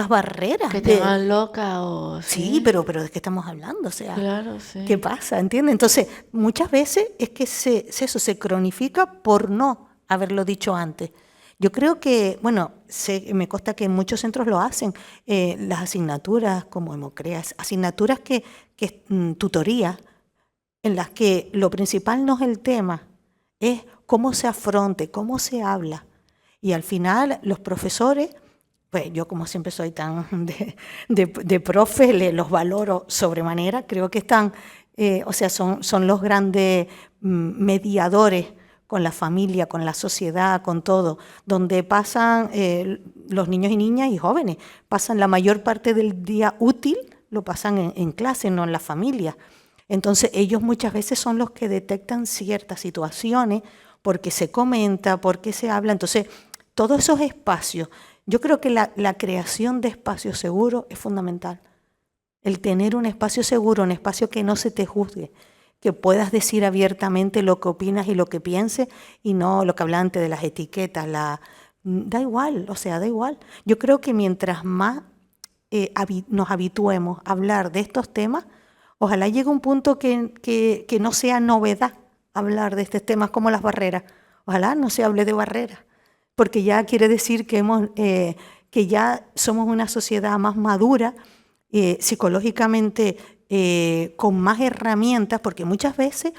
barreras. Que te hagan loca o... Sí, pero ¿de qué estamos hablando? O sea, claro, sí. ¿Qué pasa? ¿Entiendes? Entonces, muchas veces es que eso se cronifica por no haberlo dicho antes. Yo creo que, bueno, me consta que en muchos centros lo hacen, las asignaturas como Hemocreas, asignaturas tutoría, en las que lo principal no es el tema, es cómo se afronte, cómo se habla. Y al final los profesores, pues yo como siempre soy tan de profe, los valoro sobremanera, creo que están, son los grandes mediadores con la familia, con la sociedad, con todo, donde pasan los niños y niñas y jóvenes, pasan la mayor parte del día útil, lo pasan en clase, no en la familia. Entonces ellos muchas veces son los que detectan ciertas situaciones porque se comenta, porque se habla. Entonces todos esos espacios, yo creo que la creación de espacios seguros es fundamental. El tener un espacio seguro, un espacio que no se te juzgue, que puedas decir abiertamente lo que opinas y lo que pienses y no lo que hablaba antes de las etiquetas. Da igual, o sea, da igual. Yo creo que mientras más nos habituemos a hablar de estos temas, ojalá llegue un punto que no sea novedad hablar de estos temas como las barreras. Ojalá no se hable de barreras, porque ya quiere decir que ya somos una sociedad más madura, psicológicamente con más herramientas, porque muchas veces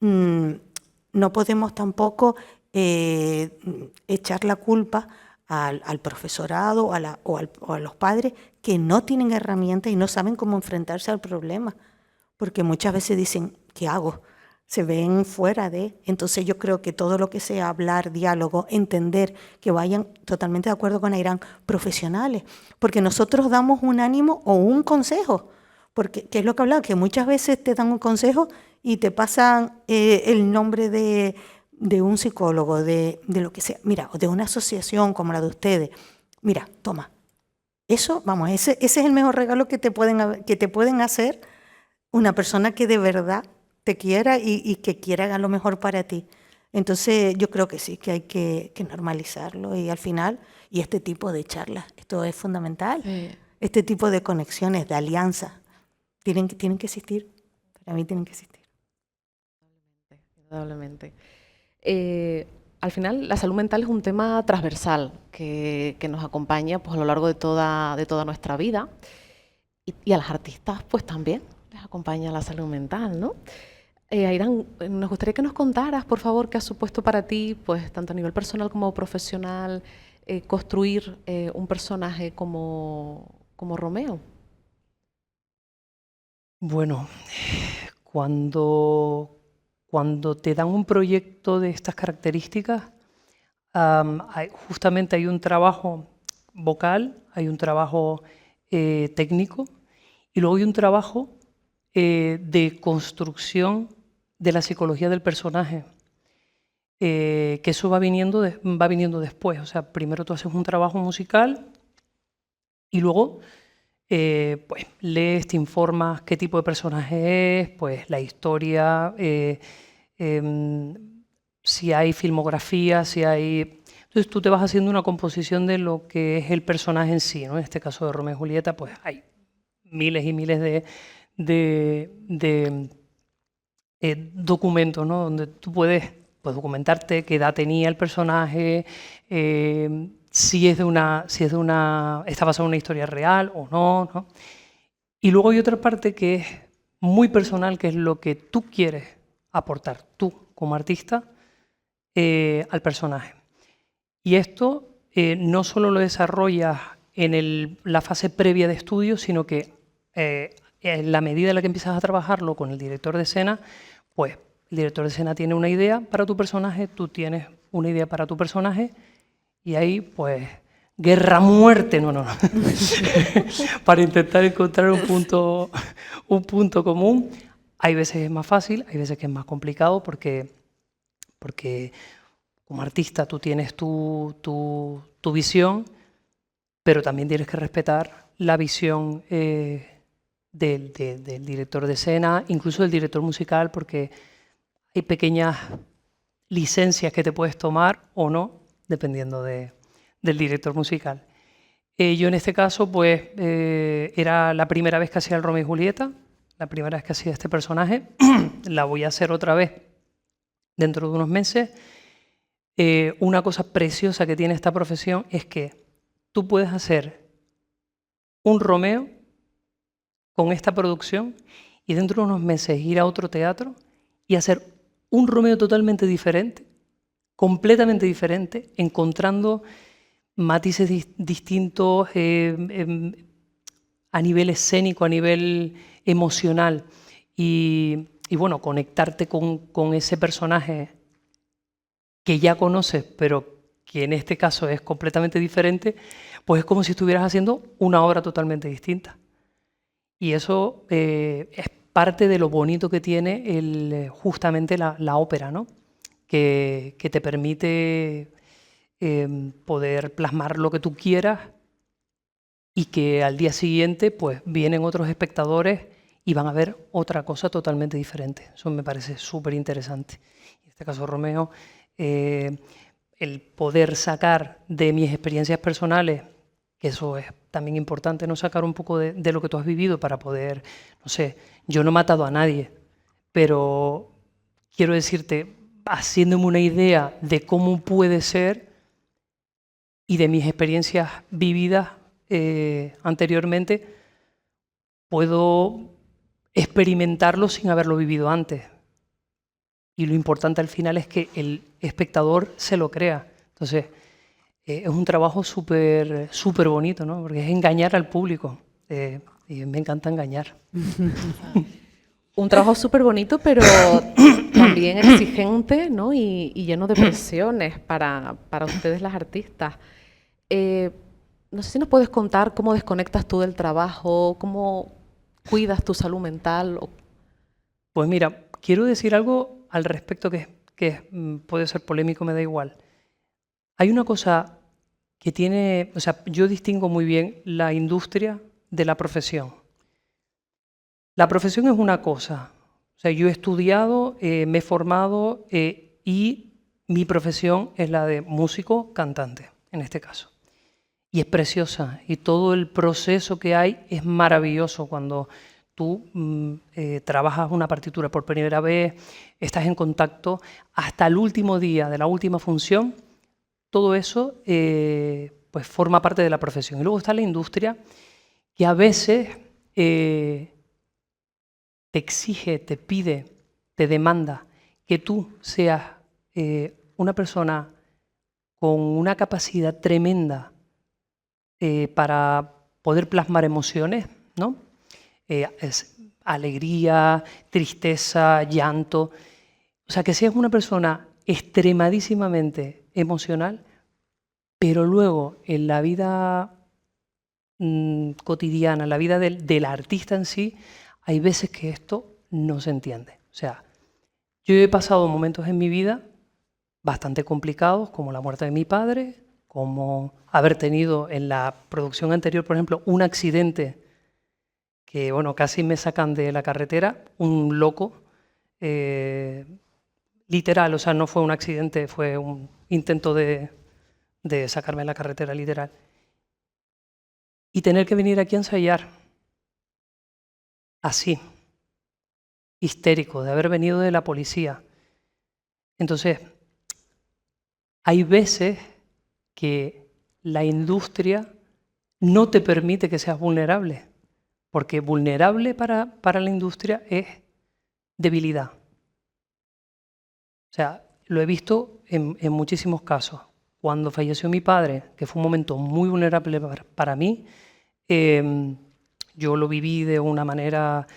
no podemos tampoco echar la culpa al profesorado o a los padres que no tienen herramientas y no saben cómo enfrentarse al problema, porque muchas veces dicen, ¿qué hago? Se ven fuera de. Entonces yo creo que todo lo que sea hablar, diálogo, entender, que vayan totalmente de acuerdo con Airán, profesionales, porque nosotros damos un ánimo o un consejo, porque ¿qué es lo que hablaba? Que muchas veces te dan un consejo y te pasan el nombre de un psicólogo, de lo que sea, mira, o de una asociación como la de ustedes. Mira, toma. Eso, vamos, ese es el mejor regalo que te pueden hacer una persona que de verdad te quiera y que quiera lo mejor para ti. Entonces yo creo que sí, que hay que normalizarlo y al final, y este tipo de charlas, esto es fundamental, este tipo de conexiones, de alianzas, tienen que existir, para mí tienen que existir. Indudablemente. Al final, la salud mental es un tema transversal que nos acompaña pues, a lo largo de toda nuestra vida y a las artistas pues también les acompaña la salud mental, ¿no? Airán, nos gustaría que nos contaras, por favor, qué ha supuesto para ti, pues tanto a nivel personal como profesional, construir un personaje como Romeo. Bueno, cuando te dan un proyecto de estas características, justamente hay un trabajo vocal, hay un trabajo técnico y luego hay un trabajo de construcción de la psicología del personaje, que eso va viniendo después. O sea, primero tú haces un trabajo musical y luego pues lees, te informas qué tipo de personaje es, pues la historia, si hay filmografía, si hay... Entonces tú te vas haciendo una composición de lo que es el personaje en sí, ¿no? En este caso de Romeo y Julieta, pues hay miles y miles de documentos, ¿no? Donde tú puedes documentarte qué edad tenía el personaje, si está basado en una historia real o no, ¿no? Y luego hay otra parte que es muy personal, que es lo que tú quieres aportar, tú como artista, al personaje. Y esto no solo lo desarrollas en la fase previa de estudio, sino que en la medida en la que empiezas a trabajarlo con el director de escena, pues el director de escena tiene una idea para tu personaje, tú tienes una idea para tu personaje y ahí pues guerra, muerte, no. Para intentar encontrar un punto común. Hay veces es más fácil, hay veces que es más complicado porque como artista tú tienes tu visión, pero también tienes que respetar la visión del director de escena, incluso del director musical, porque hay pequeñas licencias que te puedes tomar o no, dependiendo del director musical. Yo en este caso, pues, era la primera vez que hacía el Romeo y Julieta, la primera vez que hacía este personaje. La voy a hacer otra vez dentro de unos meses. Una cosa preciosa que tiene esta profesión es que tú puedes hacer un Romeo con esta producción y dentro de unos meses ir a otro teatro y hacer un Romeo totalmente diferente, completamente diferente, encontrando matices distintos a nivel escénico, a nivel emocional y bueno, conectarte con ese personaje que ya conoces, pero que en este caso es completamente diferente, pues es como si estuvieras haciendo una obra totalmente distinta. Y eso es parte de lo bonito que tiene justamente la ópera, ¿no? Que te permite poder plasmar lo que tú quieras y que al día siguiente pues vienen otros espectadores y van a ver otra cosa totalmente diferente. Eso me parece súper interesante. En este caso, Romeo, el poder sacar de mis experiencias personales, que eso es también importante, ¿no? Sacar un poco de lo que tú has vivido para poder, no sé, yo no he matado a nadie, pero quiero decirte, haciéndome una idea de cómo puede ser y de mis experiencias vividas anteriormente, puedo experimentarlo sin haberlo vivido antes. Y lo importante al final es que el espectador se lo crea. Entonces, es un trabajo súper bonito, ¿no? Porque es engañar al público. Y me encanta engañar. Un trabajo súper bonito, pero también exigente, ¿no? Y lleno de presiones para ustedes las artistas. No sé si nos puedes contar cómo desconectas tú del trabajo, cómo cuidas tu salud mental. Pues mira, quiero decir algo al respecto que puede ser polémico, me da igual. Hay una cosa que tiene, o sea, yo distingo muy bien la industria de la profesión. La profesión es una cosa, o sea, yo he estudiado, me he formado y mi profesión es la de músico, cantante, en este caso. Y es preciosa y todo el proceso que hay es maravilloso cuando tú trabajas una partitura por primera vez, estás en contacto hasta el último día de la última función, todo eso pues forma parte de la profesión. Y luego está la industria que a veces te exige, te pide, te demanda que tú seas una persona con una capacidad tremenda para poder plasmar emociones, ¿no? Es alegría, tristeza, llanto. O sea, que seas una persona extremadísimamente emocional, pero luego en la vida cotidiana, en la vida del artista en sí, hay veces que esto no se entiende. O sea, yo he pasado momentos en mi vida bastante complicados, como la muerte de mi padre, como haber tenido en la producción anterior, por ejemplo, un accidente que, bueno, casi me sacan de la carretera, un loco, literal, o sea, no fue un accidente, fue un intento de sacarme de la carretera, literal. Y tener que venir aquí a ensayar, así, histérico, de haber venido de la policía. Entonces, hay veces que la industria no te permite que seas vulnerable, porque vulnerable para la industria es debilidad. O sea, lo he visto en muchísimos casos. Cuando falleció mi padre, que fue un momento muy vulnerable para mí, yo lo viví de una manera,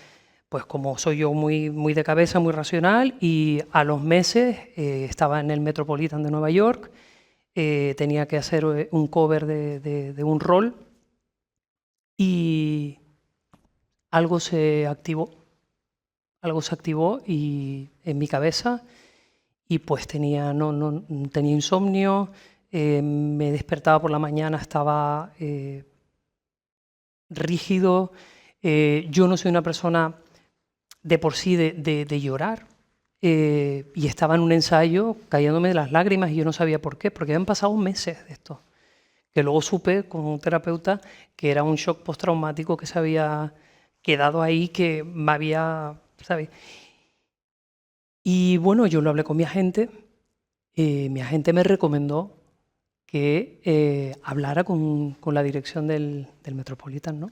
pues como soy yo, muy de cabeza, muy racional, y a los meses estaba en el Metropolitan de Nueva York, tenía que hacer un cover de un rol y algo se activó y en mi cabeza y pues tenía insomnio, me despertaba por la mañana, estaba rígido, yo no soy una persona de por sí de llorar. Y estaba en un ensayo cayéndome de las lágrimas y yo no sabía por qué, porque habían pasado meses de esto. Que luego supe con un terapeuta que era un shock postraumático que se había quedado ahí, que me había, ¿sabes? Y bueno, yo lo hablé con mi agente me recomendó que hablara con la dirección del Metropolitan, ¿no?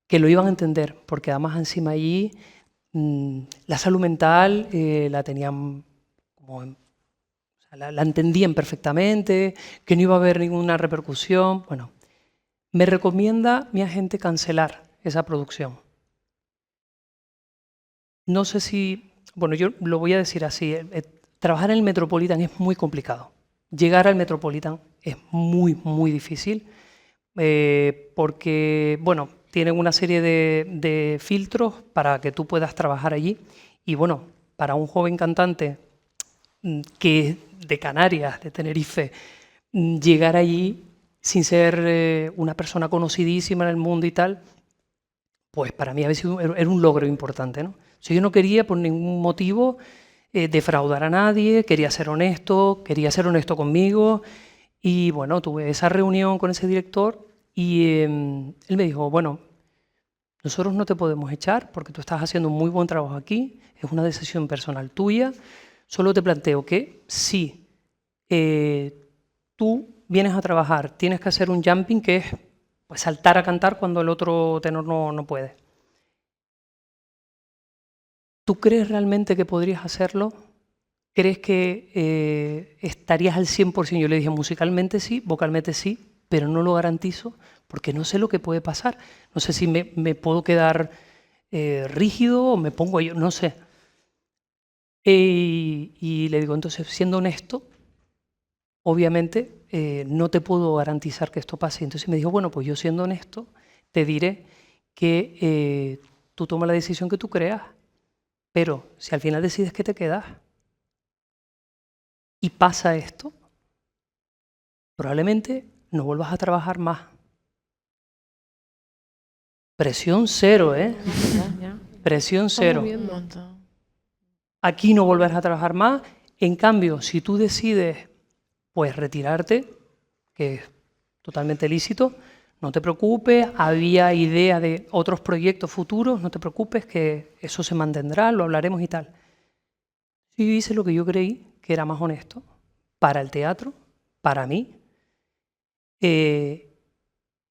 Que lo iban a entender, porque además encima allí la salud mental la tenían como, o sea, la entendían perfectamente, que no iba a haber ninguna repercusión. Bueno, me recomienda mi agente cancelar esa producción. No sé si, bueno, yo lo voy a decir así, trabajar en el Metropolitan es muy complicado. Llegar al Metropolitan es muy, muy difícil porque, bueno, tienen una serie de filtros para que tú puedas trabajar allí. Y bueno, para un joven cantante que es de Canarias, de Tenerife, llegar allí sin ser una persona conocidísima en el mundo y tal, pues para mí era un logro importante, ¿no? O sea, yo no quería por ningún motivo defraudar a nadie, quería ser honesto conmigo. Y bueno, tuve esa reunión con ese director y él me dijo, bueno, nosotros no te podemos echar porque tú estás haciendo un muy buen trabajo aquí, es una decisión personal tuya, solo te planteo que si tú vienes a trabajar, tienes que hacer un jumping que es pues, saltar a cantar cuando el otro tenor no puede. ¿Tú crees realmente que podrías hacerlo? ¿Crees que estarías al 100%? Yo le dije, musicalmente sí, vocalmente sí, pero no lo garantizo porque no sé lo que puede pasar. No sé si me puedo quedar rígido o me pongo yo, no sé. Y le digo, entonces, siendo honesto, obviamente no te puedo garantizar que esto pase. Entonces me dijo, bueno, pues yo siendo honesto, te diré que tú tomas la decisión que tú creas, pero si al final decides que te quedas y pasa esto, probablemente no vuelvas a trabajar más. Presión cero, ¿eh? Ya. Presión cero. Un montón. Aquí no volverás a trabajar más. En cambio, si tú decides pues retirarte, que es totalmente lícito, no te preocupes, había idea de otros proyectos futuros, no te preocupes, que eso se mantendrá, lo hablaremos y tal. Yo hice lo que yo creí que era más honesto para el teatro, para mí,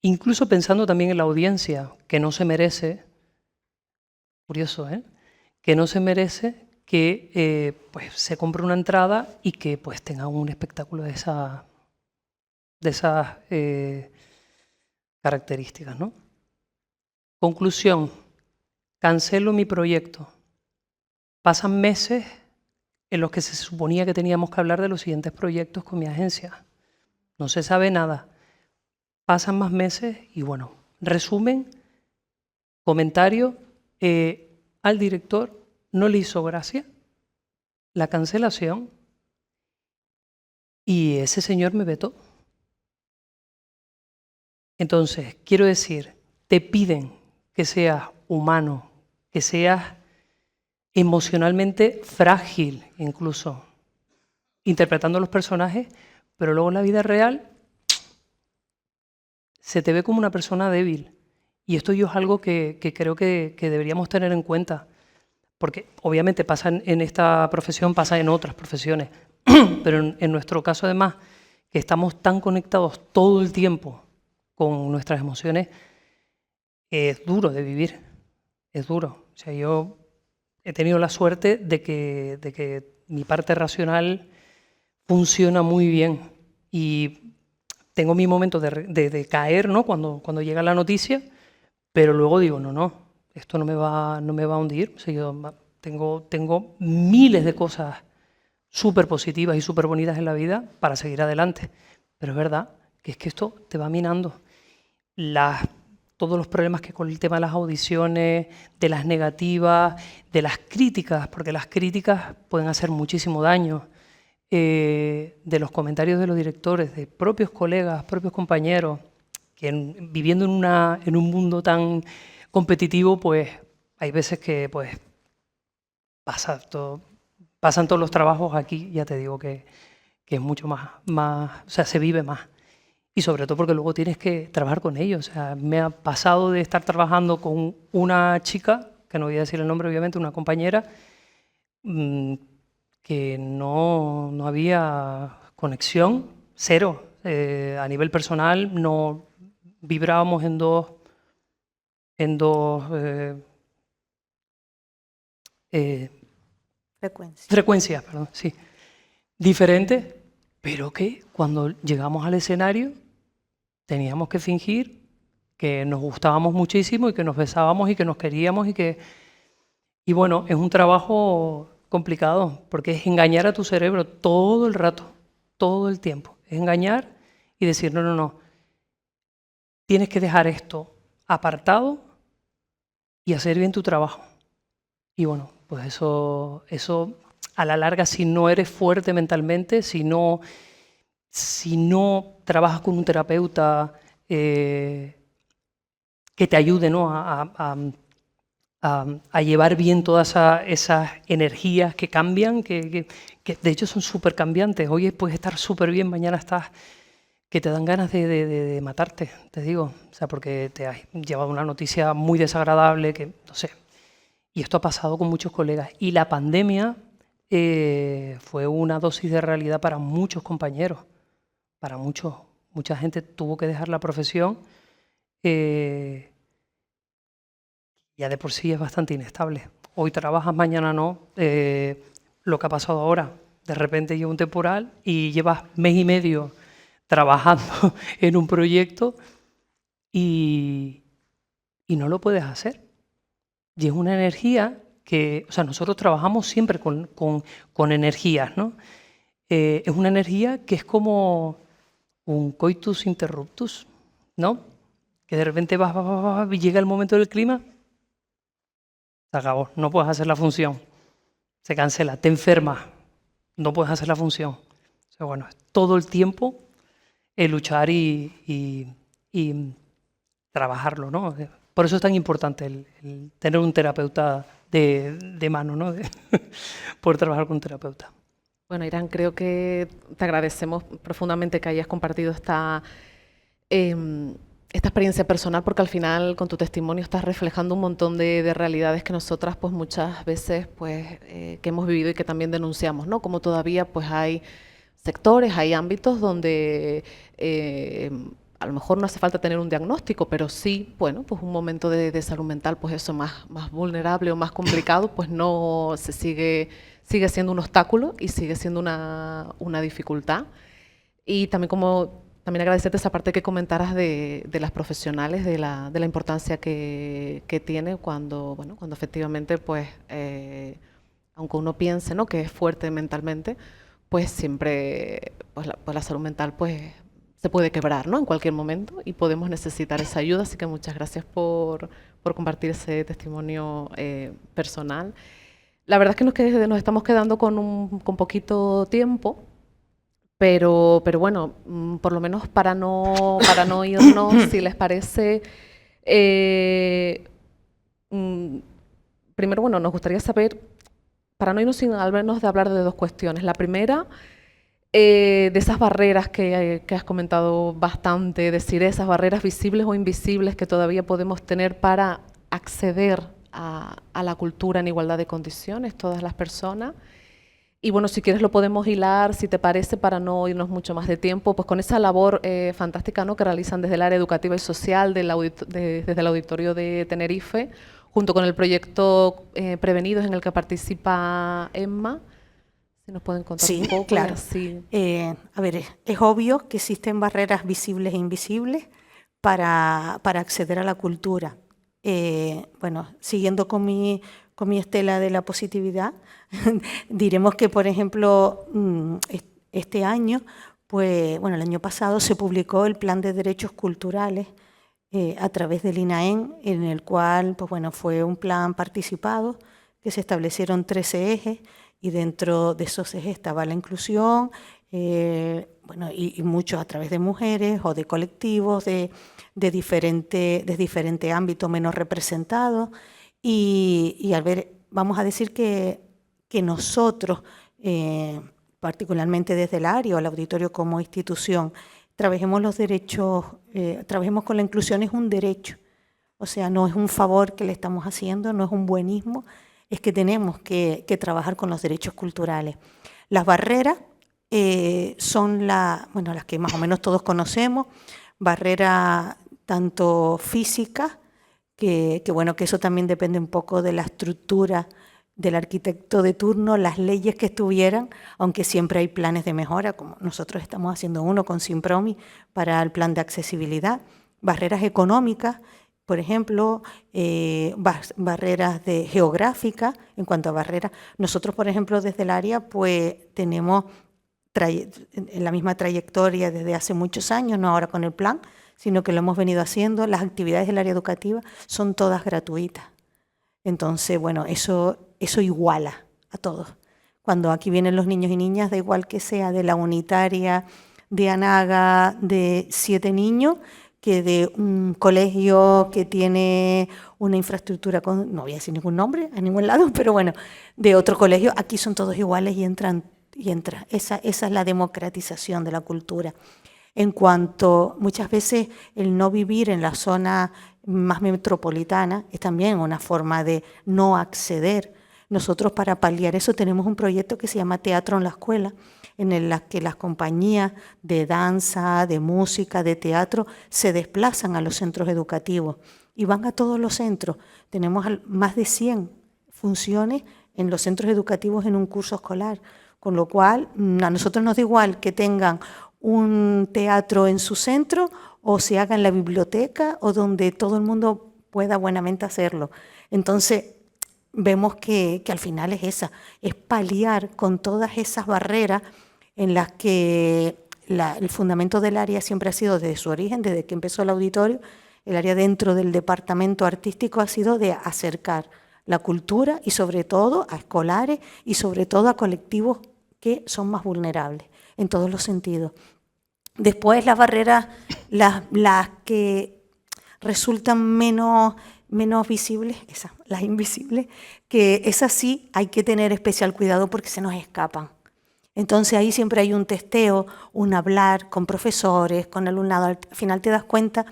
incluso pensando también en la audiencia, que no se merece, curioso, que no se merece que pues se compre una entrada y que pues tenga un espectáculo de esas características, ¿no? Conclusión, cancelo mi proyecto. Pasan meses en los que se suponía que teníamos que hablar de los siguientes proyectos con mi agencia. No se sabe nada. Pasan más meses y bueno, resumen, comentario, al director no le hizo gracia la cancelación y ese señor me vetó. Entonces, quiero decir, te piden que seas humano, que seas emocionalmente frágil incluso, interpretando los personajes, pero luego en la vida real se te ve como una persona débil. Y esto yo es algo que creo que deberíamos tener en cuenta, porque obviamente pasa en esta profesión, pasa en otras profesiones, pero en nuestro caso además, que estamos tan conectados todo el tiempo con nuestras emociones, es duro de vivir, es duro. O sea, yo he tenido la suerte de que mi parte racional funciona muy bien y tengo mi momento de caer, ¿no? Cuando llega la noticia, pero luego digo, no, esto no me va a hundir. O sea, yo tengo miles de cosas súper positivas y súper bonitas en la vida para seguir adelante. Pero es verdad que es que esto te va minando. Todos los problemas que con el tema de las audiciones, de las negativas, de las críticas, porque las críticas pueden hacer muchísimo daño, de los comentarios de los directores, de propios colegas, propios compañeros, que viviendo en un mundo tan competitivo, pues hay veces que pues pasan todos los trabajos aquí, ya te digo que es mucho más, o sea, se vive más. Y sobre todo porque luego tienes que trabajar con ellos. O sea, me ha pasado de estar trabajando con una chica, que no voy a decir el nombre obviamente, una compañera, que no había conexión, cero. A nivel personal no vibrábamos en dos frecuencias, perdón, sí, diferentes, pero que cuando llegamos al escenario teníamos que fingir que nos gustábamos muchísimo y que nos besábamos y que nos queríamos y bueno, es un trabajo complicado, porque es engañar a tu cerebro todo el rato, todo el tiempo. Es engañar y decir, no, no, no, tienes que dejar esto apartado y hacer bien tu trabajo. Y bueno, pues eso a la larga, si no eres fuerte mentalmente, si no trabajas con un terapeuta que te ayude, ¿no? a llevar bien todas esas energías que cambian, que de hecho son súper cambiantes. Hoy puedes estar súper bien, mañana estás que te dan ganas de matarte, te digo. O sea, porque te has llevado una noticia muy desagradable, que no sé. Y esto ha pasado con muchos colegas. Y la pandemia fue una dosis de realidad para muchos compañeros, para muchos. Mucha gente tuvo que dejar la profesión. Ya de por sí es bastante inestable. Hoy trabajas, mañana no. Lo que ha pasado ahora, de repente llega un temporal y llevas mes y medio trabajando en un proyecto y no lo puedes hacer. Y es una energía que, o sea, nosotros trabajamos siempre con energías, ¿no? Es una energía que es como un coitus interruptus, ¿no? Que de repente vas, y llega el momento del clima, se acabó, no puedes hacer la función, se cancela, te enfermas, no puedes hacer la función. O sea, bueno, todo el tiempo luchar y trabajarlo, ¿no? Por eso es tan importante el tener un terapeuta de mano, ¿no? Poder trabajar con un terapeuta. Bueno, Irán, creo que te agradecemos profundamente que hayas compartido esta experiencia personal, porque al final con tu testimonio estás reflejando un montón de realidades que nosotras pues muchas veces pues que hemos vivido y que también denunciamos, ¿no? Como todavía pues hay sectores, hay ámbitos donde a lo mejor no hace falta tener un diagnóstico, pero sí, bueno, pues un momento de salud mental, pues eso más vulnerable o más complicado, pues no se sigue siendo un obstáculo y sigue siendo una dificultad. Y también también agradecerte esa parte que comentaras de las profesionales, de la importancia que tiene cuando efectivamente, pues, aunque uno piense, ¿no?, que es fuerte mentalmente, pues siempre pues la salud mental pues se puede quebrar, ¿no?, en cualquier momento y podemos necesitar esa ayuda. Así que muchas gracias por compartir ese testimonio personal. La verdad es que nos estamos quedando con poquito tiempo, pero bueno, por lo menos para no irnos, si les parece, primero, bueno, nos gustaría saber, para no irnos sin al menos de hablar de dos cuestiones. La primera, de esas barreras que has comentado bastante, decir esas barreras visibles o invisibles que todavía podemos tener para acceder a la cultura en igualdad de condiciones, todas las personas. Y bueno, si quieres lo podemos hilar, si te parece, para no irnos mucho más de tiempo, pues con esa labor fantástica, ¿no?, que realizan desde el área educativa y social, desde el Auditorio de Tenerife, junto con el proyecto Prevenidos, en el que participa Emma. Si nos pueden contar un poco. Claro. Así. A ver, es obvio que existen barreras visibles e invisibles para acceder a la cultura. Bueno, siguiendo con mi estela de la positividad, diremos que, por ejemplo, este año, pues, bueno, el año pasado se publicó el Plan de Derechos Culturales a través del INAEM, en el cual, pues bueno, fue un plan participado, que se establecieron 13 ejes, y dentro de esos ejes estaba la inclusión, bueno, y mucho a través de mujeres o de colectivos de diferente ámbito menos representados. Y al ver, vamos a decir que nosotros, particularmente desde el área o el auditorio como institución, trabajemos los derechos, trabajemos con la inclusión, es un derecho. O sea, no es un favor que le estamos haciendo, no es un buenismo, es que tenemos que trabajar con los derechos culturales. Las barreras son las que más o menos todos conocemos, barreras tanto físicas, que bueno, que eso también depende un poco de la estructura del arquitecto de turno, las leyes que estuvieran, aunque siempre hay planes de mejora, como nosotros estamos haciendo uno con Simpromi para el plan de accesibilidad, barreras económicas, por ejemplo, barreras geográficas. En cuanto a barreras, nosotros, por ejemplo, desde el área, pues tenemos en la misma trayectoria desde hace muchos años, no ahora con el plan, sino que lo hemos venido haciendo. Las actividades del área educativa son todas gratuitas. Entonces, bueno, eso iguala a todos. Cuando aquí vienen los niños y niñas, da igual que sea de la unitaria de Anaga de 7 niños, que de un colegio que tiene una infraestructura, no voy a decir ningún nombre a ningún lado, pero bueno, de otro colegio, aquí son todos iguales y entra. Esa es la democratización de la cultura. En cuanto, muchas veces, el no vivir en la zona más metropolitana es también una forma de no acceder. Nosotros, para paliar eso, tenemos un proyecto que se llama Teatro en la Escuela, en el que las compañías de danza, de música, de teatro, se desplazan a los centros educativos y van a todos los centros. Tenemos más de 100 funciones en los centros educativos en un curso escolar, con lo cual a nosotros nos da igual que tengan un teatro en su centro o se haga en la biblioteca o donde todo el mundo pueda buenamente hacerlo. Entonces, vemos que al final es paliar con todas esas barreras en las que el fundamento del área siempre ha sido, desde su origen, desde que empezó el auditorio, el área dentro del departamento artístico ha sido de acercar la cultura y sobre todo a escolares y sobre todo a colectivos que son más vulnerables en todos los sentidos. Después las barreras, las que resultan menos visibles, las invisibles, que esas sí hay que tener especial cuidado porque se nos escapan. Entonces ahí siempre hay un testeo, un hablar con profesores, con alumnado. Al final te das cuenta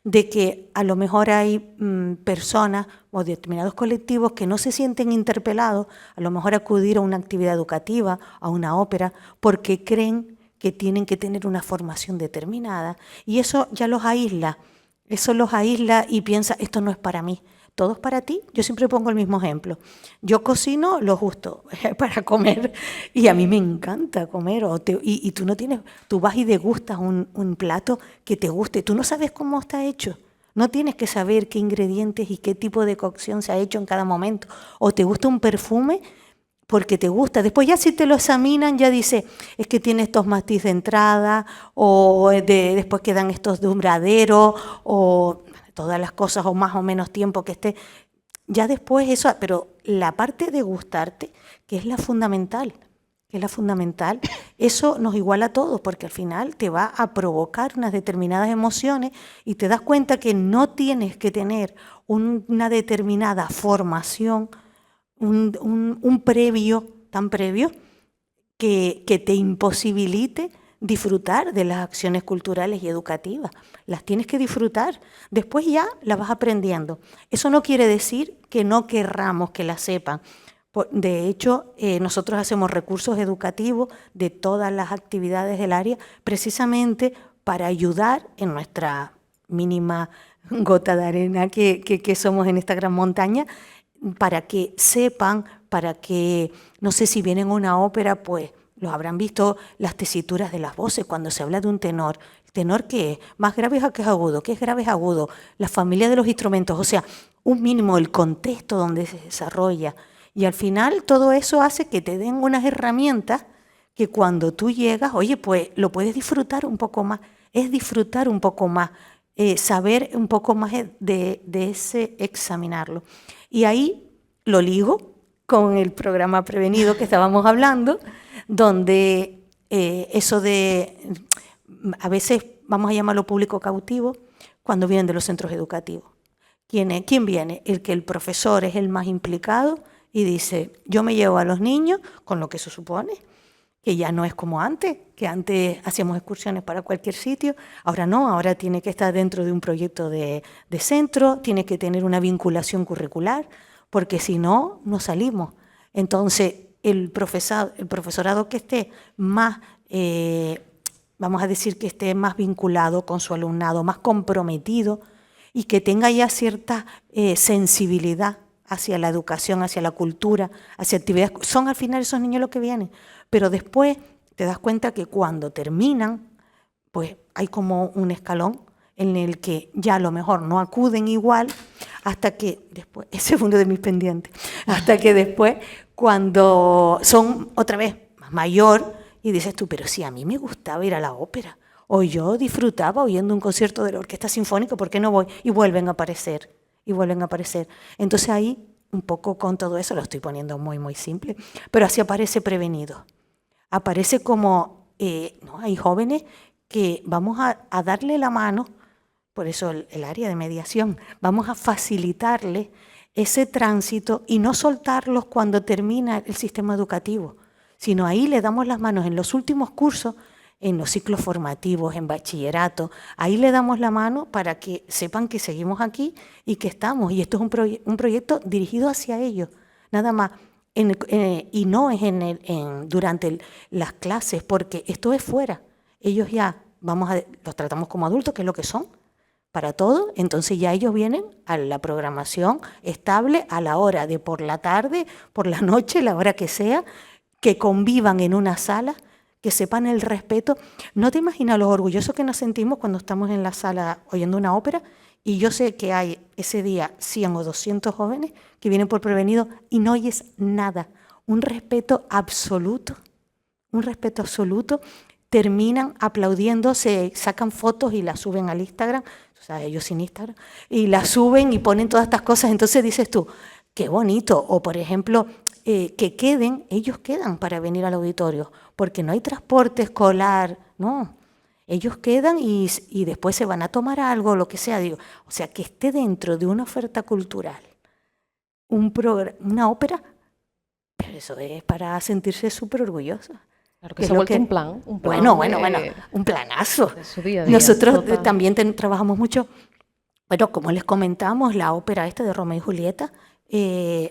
de que a lo mejor hay personas o determinados colectivos que no se sienten interpelados, a lo mejor acudir a una actividad educativa, a una ópera, porque creen que tienen que tener una formación determinada, y eso ya los aísla. Eso los aísla y piensa, esto no es para mí. Todo es para ti. Yo siempre pongo el mismo ejemplo. Yo cocino lo justo para comer y a mí me encanta comer. Y tú vas y degustas un plato que te guste. Tú no sabes cómo está hecho. No tienes que saber qué ingredientes y qué tipo de cocción se ha hecho en cada momento. O te gusta un perfume porque te gusta. Después ya si te lo examinan, ya dice, es que tiene estos matices de entrada, o después quedan estos dumbraderos, o todas las cosas, o más o menos tiempo que esté. Ya después eso, pero la parte de gustarte, que es la fundamental, eso nos iguala a todos, porque al final te va a provocar unas determinadas emociones y te das cuenta que no tienes que tener una determinada formación, un previo, tan previo, que te imposibilite disfrutar de las acciones culturales y educativas. Las tienes que disfrutar, después ya las vas aprendiendo. Eso no quiere decir que no querramos que las sepan. De hecho, nosotros hacemos recursos educativos de todas las actividades del área precisamente para ayudar en nuestra mínima gota de arena que somos en esta gran montaña, para que sepan, para que, no sé, si vienen a una ópera, pues los habrán visto las tesituras de las voces cuando se habla de un tenor. ¿El tenor qué es? ¿Más grave es que es agudo? ¿Qué es grave es agudo? La familia de los instrumentos, o sea, un mínimo, el contexto donde se desarrolla. Y al final todo eso hace que te den unas herramientas que cuando tú llegas, oye, pues lo puedes disfrutar un poco más. Es disfrutar un poco más, saber un poco más de ese examinarlo. Y ahí lo ligo con el programa Prevenido que estábamos hablando, donde eso de, a veces vamos a llamarlo público cautivo, cuando vienen de los centros educativos. ¿Quién viene? El profesor es el más implicado y dice, yo me llevo a los niños, con lo que se supone, que ya no es como antes, que antes hacíamos excursiones para cualquier sitio, ahora no, ahora tiene que estar dentro de un proyecto de centro, tiene que tener una vinculación curricular, porque si no, no salimos. Entonces, el profesorado que esté más, vamos a decir que esté más vinculado con su alumnado, más comprometido y que tenga ya cierta sensibilidad hacia la educación, hacia la cultura, hacia actividades, son al final esos niños los que vienen. Pero después te das cuenta que cuando terminan, pues hay como un escalón en el que ya a lo mejor no acuden igual, hasta que después, ese es uno de mis pendientes, hasta que después, cuando son otra vez más mayor, y dices tú, pero si a mí me gustaba ir a la ópera, o yo disfrutaba oyendo un concierto de la Orquesta Sinfónica, ¿por qué no voy? Y vuelven a aparecer, y vuelven a aparecer. Entonces ahí, un poco con todo eso, lo estoy poniendo muy, muy simple, pero así aparece Prevenido. Aparece como, no, hay jóvenes que vamos a darle la mano, por eso el área de mediación, vamos a facilitarle ese tránsito y no soltarlos cuando termina el sistema educativo, sino ahí le damos las manos en los últimos cursos, en los ciclos formativos, en bachillerato, ahí le damos la mano para que sepan que seguimos aquí y que estamos, y esto es un proyecto dirigido hacia ellos, nada más, y no es durante las clases, porque esto es fuera, ellos ya, los tratamos como adultos, que es lo que son, para todo, entonces ya ellos vienen a la programación estable a la hora de por la tarde, por la noche, la hora que sea, que convivan en una sala, que sepan el respeto. No te imaginas lo orgullosos que nos sentimos cuando estamos en la sala oyendo una ópera y yo sé que hay ese día 100 o 200 jóvenes que vienen por Prevenido y no oyes nada. Un respeto absoluto, terminan aplaudiendo, se sacan fotos y las suben al Instagram, o sea, ellos sin Instagram, y las suben y ponen todas estas cosas, entonces dices tú, qué bonito, o por ejemplo, que ellos quedan para venir al auditorio, porque no hay transporte escolar, no, ellos quedan y después se van a tomar algo, lo que sea, digo, o sea, que esté dentro de una oferta cultural, una ópera, pero eso es para sentirse súper orgullosos. Claro, que se ha vuelto un plan bueno, un planazo. Día a día, nosotros también trabajamos mucho, bueno, como les comentamos, la ópera esta de Romeo y Julieta,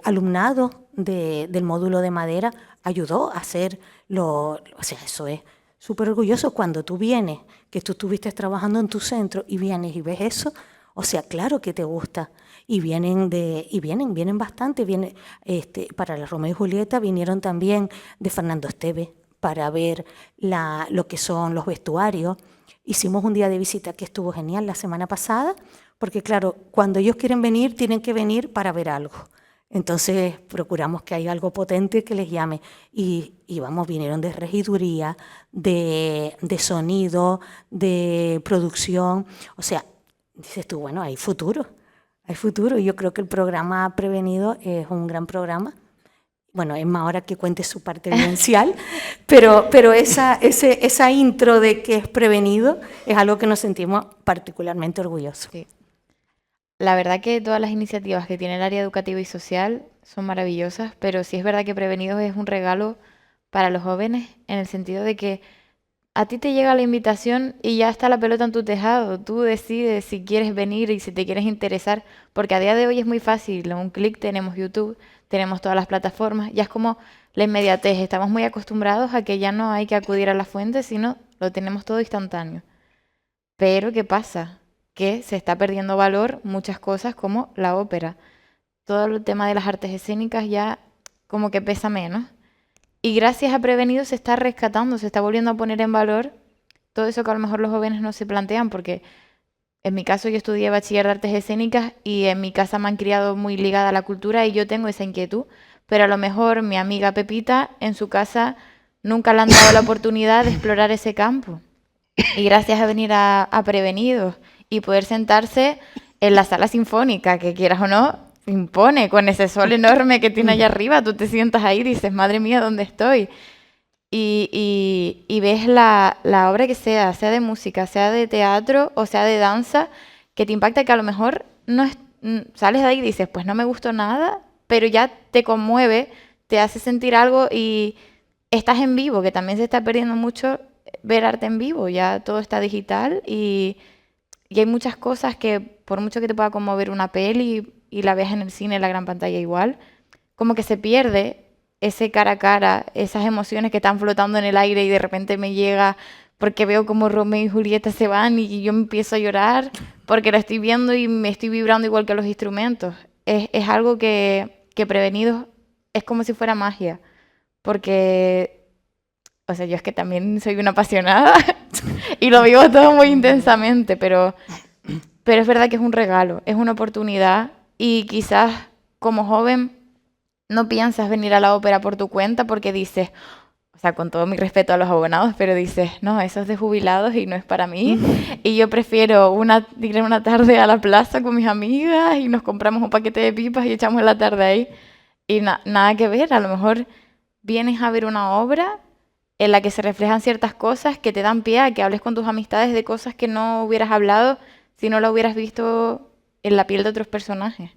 alumnado del módulo de madera ayudó a hacerlo, o sea, eso es súper orgulloso cuando tú vienes, que tú estuviste trabajando en tu centro y vienes y ves eso, o sea, claro que te gusta. Y vienen bastante, para la Romeo y Julieta vinieron también de Fernando Esteves, para ver lo que son los vestuarios. Hicimos un día de visita que estuvo genial la semana pasada, porque claro, cuando ellos quieren venir, tienen que venir para ver algo. Entonces procuramos que haya algo potente que les llame. Y vinieron de regiduría, de sonido, de producción. O sea, dices tú, bueno, hay futuro. Y yo creo que el programa Prevenido es un gran programa. Bueno, Emma ahora que cuente su parte vivencial, pero esa intro de que es Prevenido es algo que nos sentimos particularmente orgullosos. Sí. La verdad que todas las iniciativas que tiene el área educativa y social son maravillosas, pero sí es verdad que Prevenidos es un regalo para los jóvenes en el sentido de que a ti te llega la invitación y ya está la pelota en tu tejado. Tú decides si quieres venir y si te quieres interesar, porque a día de hoy es muy fácil. En un clic tenemos YouTube, tenemos todas las plataformas, ya es como la inmediatez. Estamos muy acostumbrados a que ya no hay que acudir a la fuente, sino lo tenemos todo instantáneo. Pero ¿qué pasa? Que se está perdiendo valor muchas cosas como la ópera. Todo el tema de las artes escénicas ya como que pesa menos. Y gracias a Prevenidos se está rescatando, se está volviendo a poner en valor todo eso que a lo mejor los jóvenes no se plantean, porque en mi caso yo estudié bachiller de artes escénicas y en mi casa me han criado muy ligada a la cultura y yo tengo esa inquietud, pero a lo mejor mi amiga Pepita en su casa nunca le han dado la oportunidad de explorar ese campo. Y gracias a venir a Prevenidos y poder sentarse en la sala sinfónica, que quieras o no, impone con ese sol enorme que tiene allá arriba, tú te sientas ahí y dices, madre mía, ¿dónde estoy? Y ves la obra que sea de música, sea de teatro o sea de danza, que te impacta, que a lo mejor sales de ahí y dices, pues no me gustó nada, pero ya te conmueve, te hace sentir algo y estás en vivo, que también se está perdiendo mucho ver arte en vivo, ya todo está digital y hay muchas cosas que por mucho que te pueda conmover una peli y la veas en el cine, en la gran pantalla igual, como que se pierde ese cara a cara, esas emociones que están flotando en el aire y de repente me llega porque veo como Romeo y Julieta se van y yo empiezo a llorar porque la estoy viendo y me estoy vibrando igual que los instrumentos. Es algo que Prevenidos es como si fuera magia, porque, o sea, yo es que también soy una apasionada y lo vivo todo muy intensamente, pero pero es verdad que es un regalo, es una oportunidad y quizás como joven no piensas venir a la ópera por tu cuenta porque dices, o sea, con todo mi respeto a los abonados, pero dices, no, eso es de jubilados y no es para mí. Y yo prefiero ir una tarde a la plaza con mis amigas y nos compramos un paquete de pipas y echamos la tarde ahí. Y nada que ver, a lo mejor vienes a ver una obra en la que se reflejan ciertas cosas que te dan pie a que hables con tus amistades de cosas que no hubieras hablado si no la hubieras visto en la piel de otros personajes.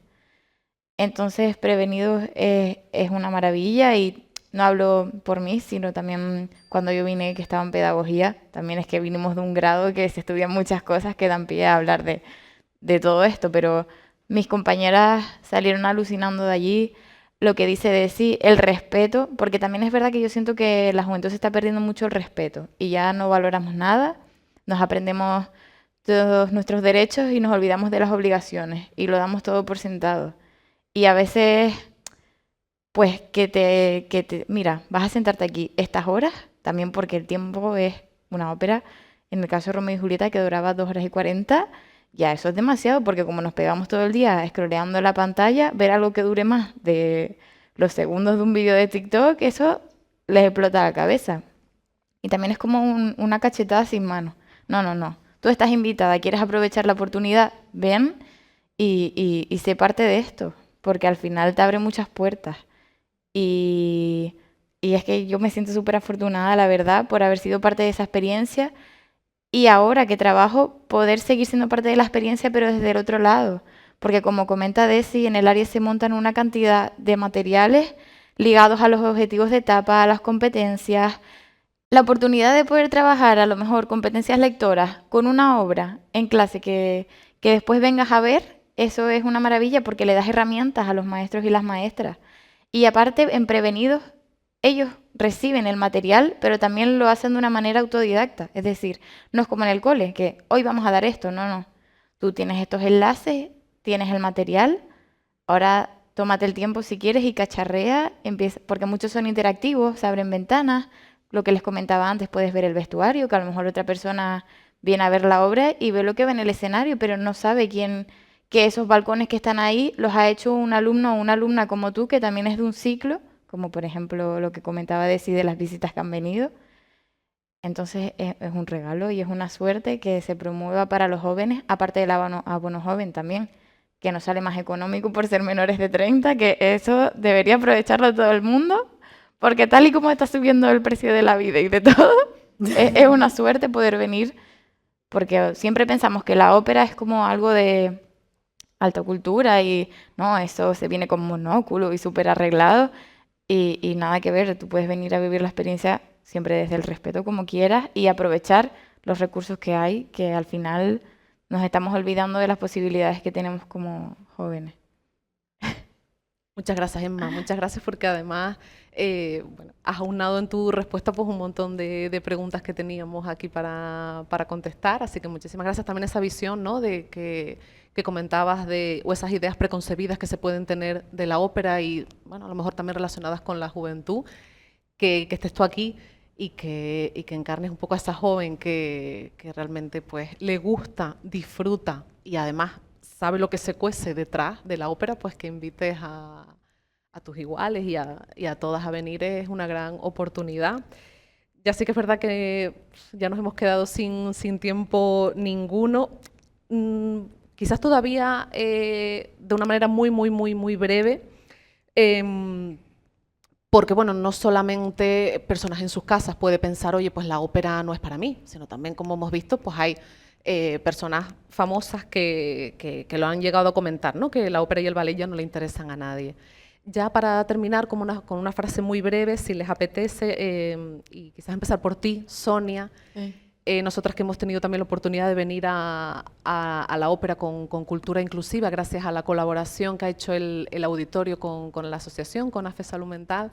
Entonces, Prevenidos es una maravilla y no hablo por mí, sino también cuando yo vine que estaba en pedagogía, también es que vinimos de un grado que se estudian muchas cosas que dan pie a hablar de todo esto, pero mis compañeras salieron alucinando de allí, lo que dice Desi, el respeto, porque también es verdad que yo siento que la juventud se está perdiendo mucho el respeto y ya no valoramos nada, nos aprendemos todos nuestros derechos y nos olvidamos de las obligaciones y lo damos todo por sentado. Y a veces, pues, mira, vas a sentarte aquí estas horas, también porque el tiempo es una ópera, en el caso de Romeo y Julieta, que duraba 2 horas y 40, ya eso es demasiado, porque como nos pegamos todo el día scrolleando la pantalla, ver algo que dure más de los segundos de un vídeo de TikTok, eso les explota la cabeza. Y también es como una cachetada sin mano. No, no, no. Tú estás invitada, quieres aprovechar la oportunidad, ven y sé parte de esto, porque al final te abre muchas puertas. Y es que yo me siento súper afortunada, la verdad, por haber sido parte de esa experiencia y ahora que trabajo, poder seguir siendo parte de la experiencia, pero desde el otro lado. Porque como comenta Desi, en el área se montan una cantidad de materiales ligados a los objetivos de etapa, a las competencias. La oportunidad de poder trabajar a lo mejor competencias lectoras con una obra en clase que después vengas a ver, eso es una maravilla porque le das herramientas a los maestros y las maestras. Y aparte, en Prevenidos, ellos reciben el material, pero también lo hacen de una manera autodidacta. Es decir, no es como en el cole, que hoy vamos a dar esto, no, no. Tú tienes estos enlaces, tienes el material, ahora tómate el tiempo si quieres y cacharrea, empieza, porque muchos son interactivos, se abren ventanas, lo que les comentaba antes, puedes ver el vestuario, que a lo mejor otra persona viene a ver la obra y ve lo que ve en el escenario, pero no sabe que esos balcones que están ahí los ha hecho un alumno o una alumna como tú, que también es de un ciclo, como por ejemplo lo que comentaba de las visitas que han venido. Entonces es un regalo y es una suerte que se promueva para los jóvenes, aparte del abono joven también, que nos sale más económico por ser menores de 30, que eso debería aprovecharlo todo el mundo, porque tal y como está subiendo el precio de la vida y de todo, es una suerte poder venir, porque siempre pensamos que la ópera es como algo de alta cultura y no, eso se viene con monóculo y súper arreglado y nada que ver, tú puedes venir a vivir la experiencia siempre desde el respeto como quieras y aprovechar los recursos que hay, que al final nos estamos olvidando de las posibilidades que tenemos como jóvenes. Muchas gracias, Emma. Muchas gracias porque además bueno, has aunado en tu respuesta pues, un montón de preguntas que teníamos aquí para contestar. Así que muchísimas gracias también esa visión, ¿no? de que comentabas o esas ideas preconcebidas que se pueden tener de la ópera y bueno, a lo mejor también relacionadas con la juventud, que estés tú aquí y que encarnes un poco a esa joven que realmente pues, le gusta, disfruta y además sabe lo que se cuece detrás de la ópera, pues que invites a tus iguales y a todas a venir es una gran oportunidad. Ya sí que es verdad que ya nos hemos quedado sin tiempo ninguno. Quizás todavía de una manera muy breve, porque bueno, no solamente personas en sus casas puede pensar, oye, pues la ópera no es para mí, sino también, como hemos visto, pues hay personas famosas que lo han llegado a comentar, ¿no? Que la ópera y el ballet ya no le interesan a nadie. Ya para terminar, con una frase muy breve, si les apetece, y quizás empezar por ti, Sonia. Nosotras que hemos tenido también la oportunidad de venir a la ópera con Cultura Inclusiva, gracias a la colaboración que ha hecho el auditorio con la asociación, con AFE Salud Mental.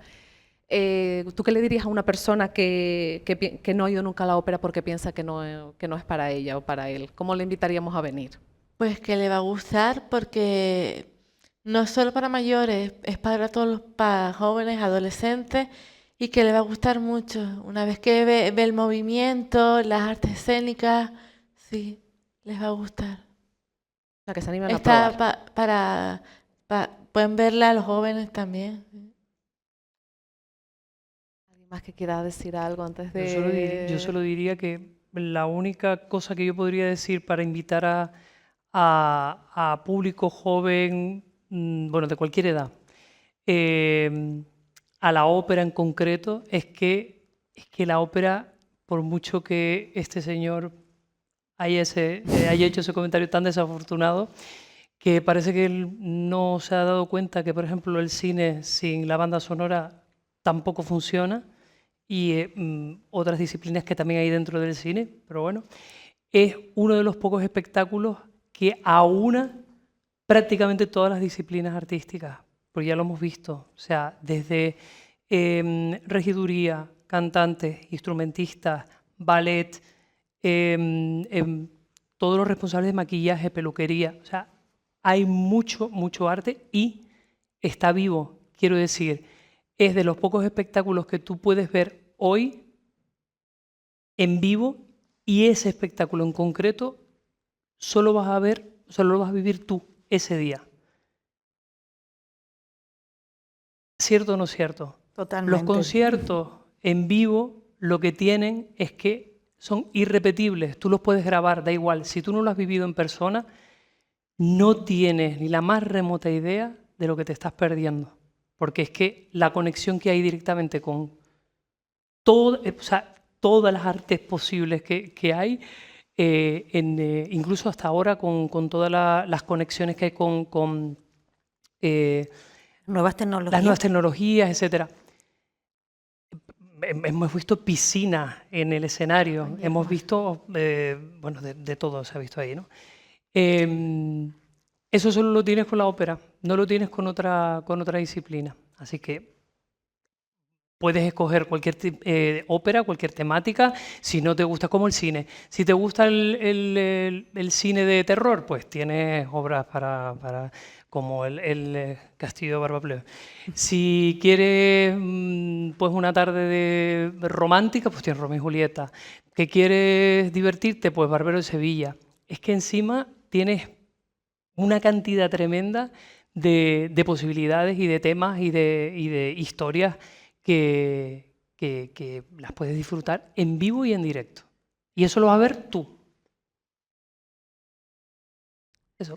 ¿Tú qué le dirías a una persona que no ha ido nunca a la ópera porque piensa que no es para ella o para él? ¿Cómo le invitaríamos a venir? Pues que le va a gustar porque no es solo para mayores, es para todos para jóvenes, adolescentes, y que le va a gustar mucho. Una vez que ve el movimiento, las artes escénicas, sí, les va a gustar. sea, que se animan a Está probar. pueden verla a los jóvenes también. ¿Alguien más que quiera decir algo antes de...? Yo solo diría que la única cosa que yo podría decir para invitar a público joven, bueno, de cualquier edad, a la ópera en concreto, es que la ópera, por mucho que este señor haya hecho ese comentario tan desafortunado, que parece que él no se ha dado cuenta que, por ejemplo, el cine sin la banda sonora tampoco funciona, y otras disciplinas que también hay dentro del cine, pero bueno, es uno de los pocos espectáculos que aúna prácticamente todas las disciplinas artísticas, porque ya lo hemos visto, o sea, desde regiduría, cantantes, instrumentistas, ballet, todos los responsables de maquillaje, peluquería, o sea, hay mucho, mucho arte y está vivo, quiero decir, es de los pocos espectáculos que tú puedes ver hoy en vivo, y ese espectáculo en concreto solo vas a ver, solo lo vas a vivir tú ese día. ¿Cierto o no cierto? Totalmente. Los conciertos en vivo lo que tienen es que son irrepetibles, tú los puedes grabar, da igual, si tú no lo has vivido en persona, no tienes ni la más remota idea de lo que te estás perdiendo, porque es que la conexión que hay directamente con todas las artes posibles que hay, incluso hasta ahora con todas las conexiones que hay con Nuevas tecnologías. las nuevas tecnologías, etc. Hemos visto piscinas en el escenario, hemos visto, bueno, de todo se ha visto ahí, ¿no? Eso solo lo tienes con la ópera, no lo tienes con otra disciplina. Así que puedes escoger cualquier ópera, cualquier temática, si no te gusta, como el cine. Si te gusta el cine de terror, pues tienes obras como el Castillo de Barbapleu. Si quieres pues una tarde romántica, pues tienes Romeo y Julieta. ¿Que quieres divertirte? Pues Barbero de Sevilla. Es que encima tienes una cantidad tremenda de posibilidades y de temas y de historias que las puedes disfrutar en vivo y en directo. Y eso lo vas a ver tú. Eso.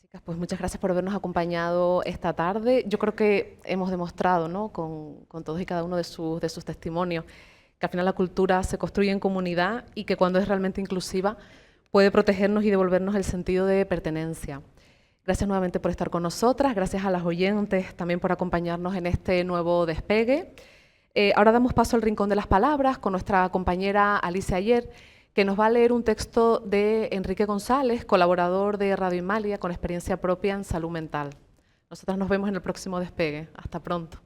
Chicas, pues muchas gracias por habernos acompañado esta tarde. Yo creo que hemos demostrado, ¿no?, con todos y cada uno de sus testimonios, que al final la cultura se construye en comunidad y que cuando es realmente inclusiva puede protegernos y devolvernos el sentido de pertenencia. Gracias nuevamente por estar con nosotras, gracias a las oyentes también por acompañarnos en este nuevo despegue. Ahora damos paso al Rincón de las Palabras con nuestra compañera Alicia Ayer, que nos va a leer un texto de Enrique González, colaborador de Radio Imalia con experiencia propia en salud mental. Nosotras nos vemos en el próximo despegue. Hasta pronto.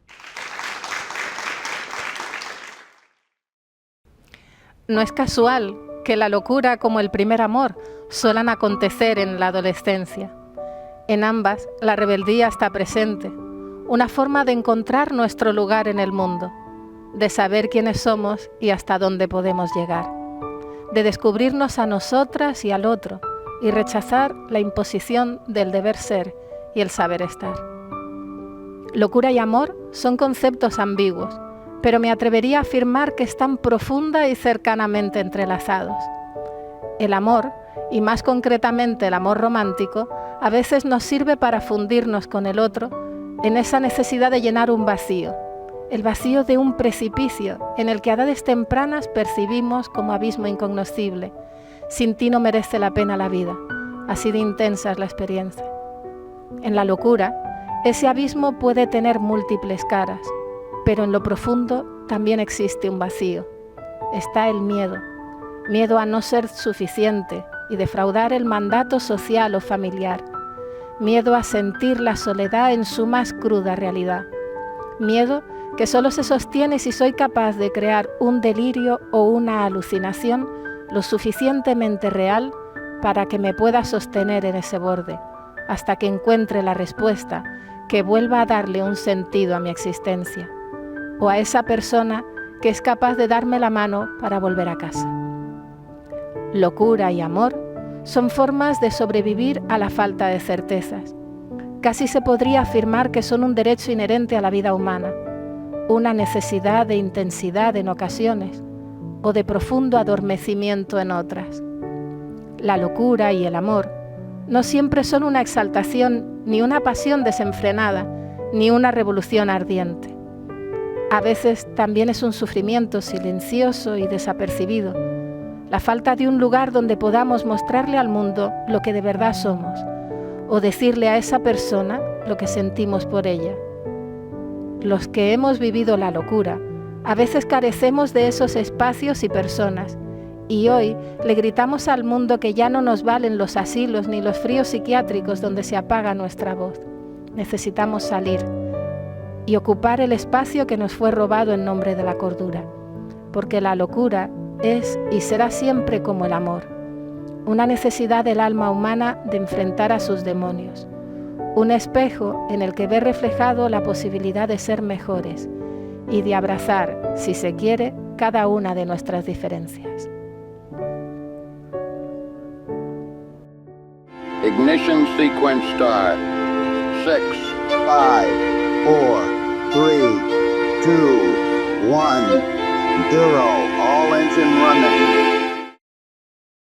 No es casual que la locura como el primer amor suelan acontecer en la adolescencia. En ambas, la rebeldía está presente, una forma de encontrar nuestro lugar en el mundo, de saber quiénes somos y hasta dónde podemos llegar, de descubrirnos a nosotras y al otro y rechazar la imposición del deber ser y el saber estar. Locura y amor son conceptos ambiguos, pero me atrevería a afirmar que están profunda y cercanamente entrelazados. El amor, y más concretamente el amor romántico, a veces nos sirve para fundirnos con el otro en esa necesidad de llenar un vacío, el vacío de un precipicio en el que a edades tempranas percibimos como abismo incognoscible. Sin ti no merece la pena la vida, así de intensa es la experiencia. En la locura, ese abismo puede tener múltiples caras, pero en lo profundo también existe un vacío. Está el miedo, miedo a no ser suficiente y defraudar el mandato social o familiar, miedo a sentir la soledad en su más cruda realidad, miedo que solo se sostiene si soy capaz de crear un delirio o una alucinación lo suficientemente real para que me pueda sostener en ese borde, hasta que encuentre la respuesta que vuelva a darle un sentido a mi existencia, o a esa persona que es capaz de darme la mano para volver a casa. Locura y amor son formas de sobrevivir a la falta de certezas. Casi se podría afirmar que son un derecho inherente a la vida humana, una necesidad de intensidad en ocasiones o de profundo adormecimiento en otras. La locura y el amor no siempre son una exaltación ni una pasión desenfrenada, ni una revolución ardiente. A veces también es un sufrimiento silencioso y desapercibido, la falta de un lugar donde podamos mostrarle al mundo lo que de verdad somos, o decirle a esa persona lo que sentimos por ella. Los que hemos vivido la locura, a veces carecemos de esos espacios y personas, y hoy le gritamos al mundo que ya no nos valen los asilos ni los fríos psiquiátricos donde se apaga nuestra voz. Necesitamos salir y ocupar el espacio que nos fue robado en nombre de la cordura, porque la locura es y será siempre como el amor, una necesidad del alma humana de enfrentar a sus demonios, un espejo en el que ve reflejado la posibilidad de ser mejores y de abrazar, si se quiere, cada una de nuestras diferencias. Ignition sequence start. 6, 5, 4, 3, 2, 1, 0.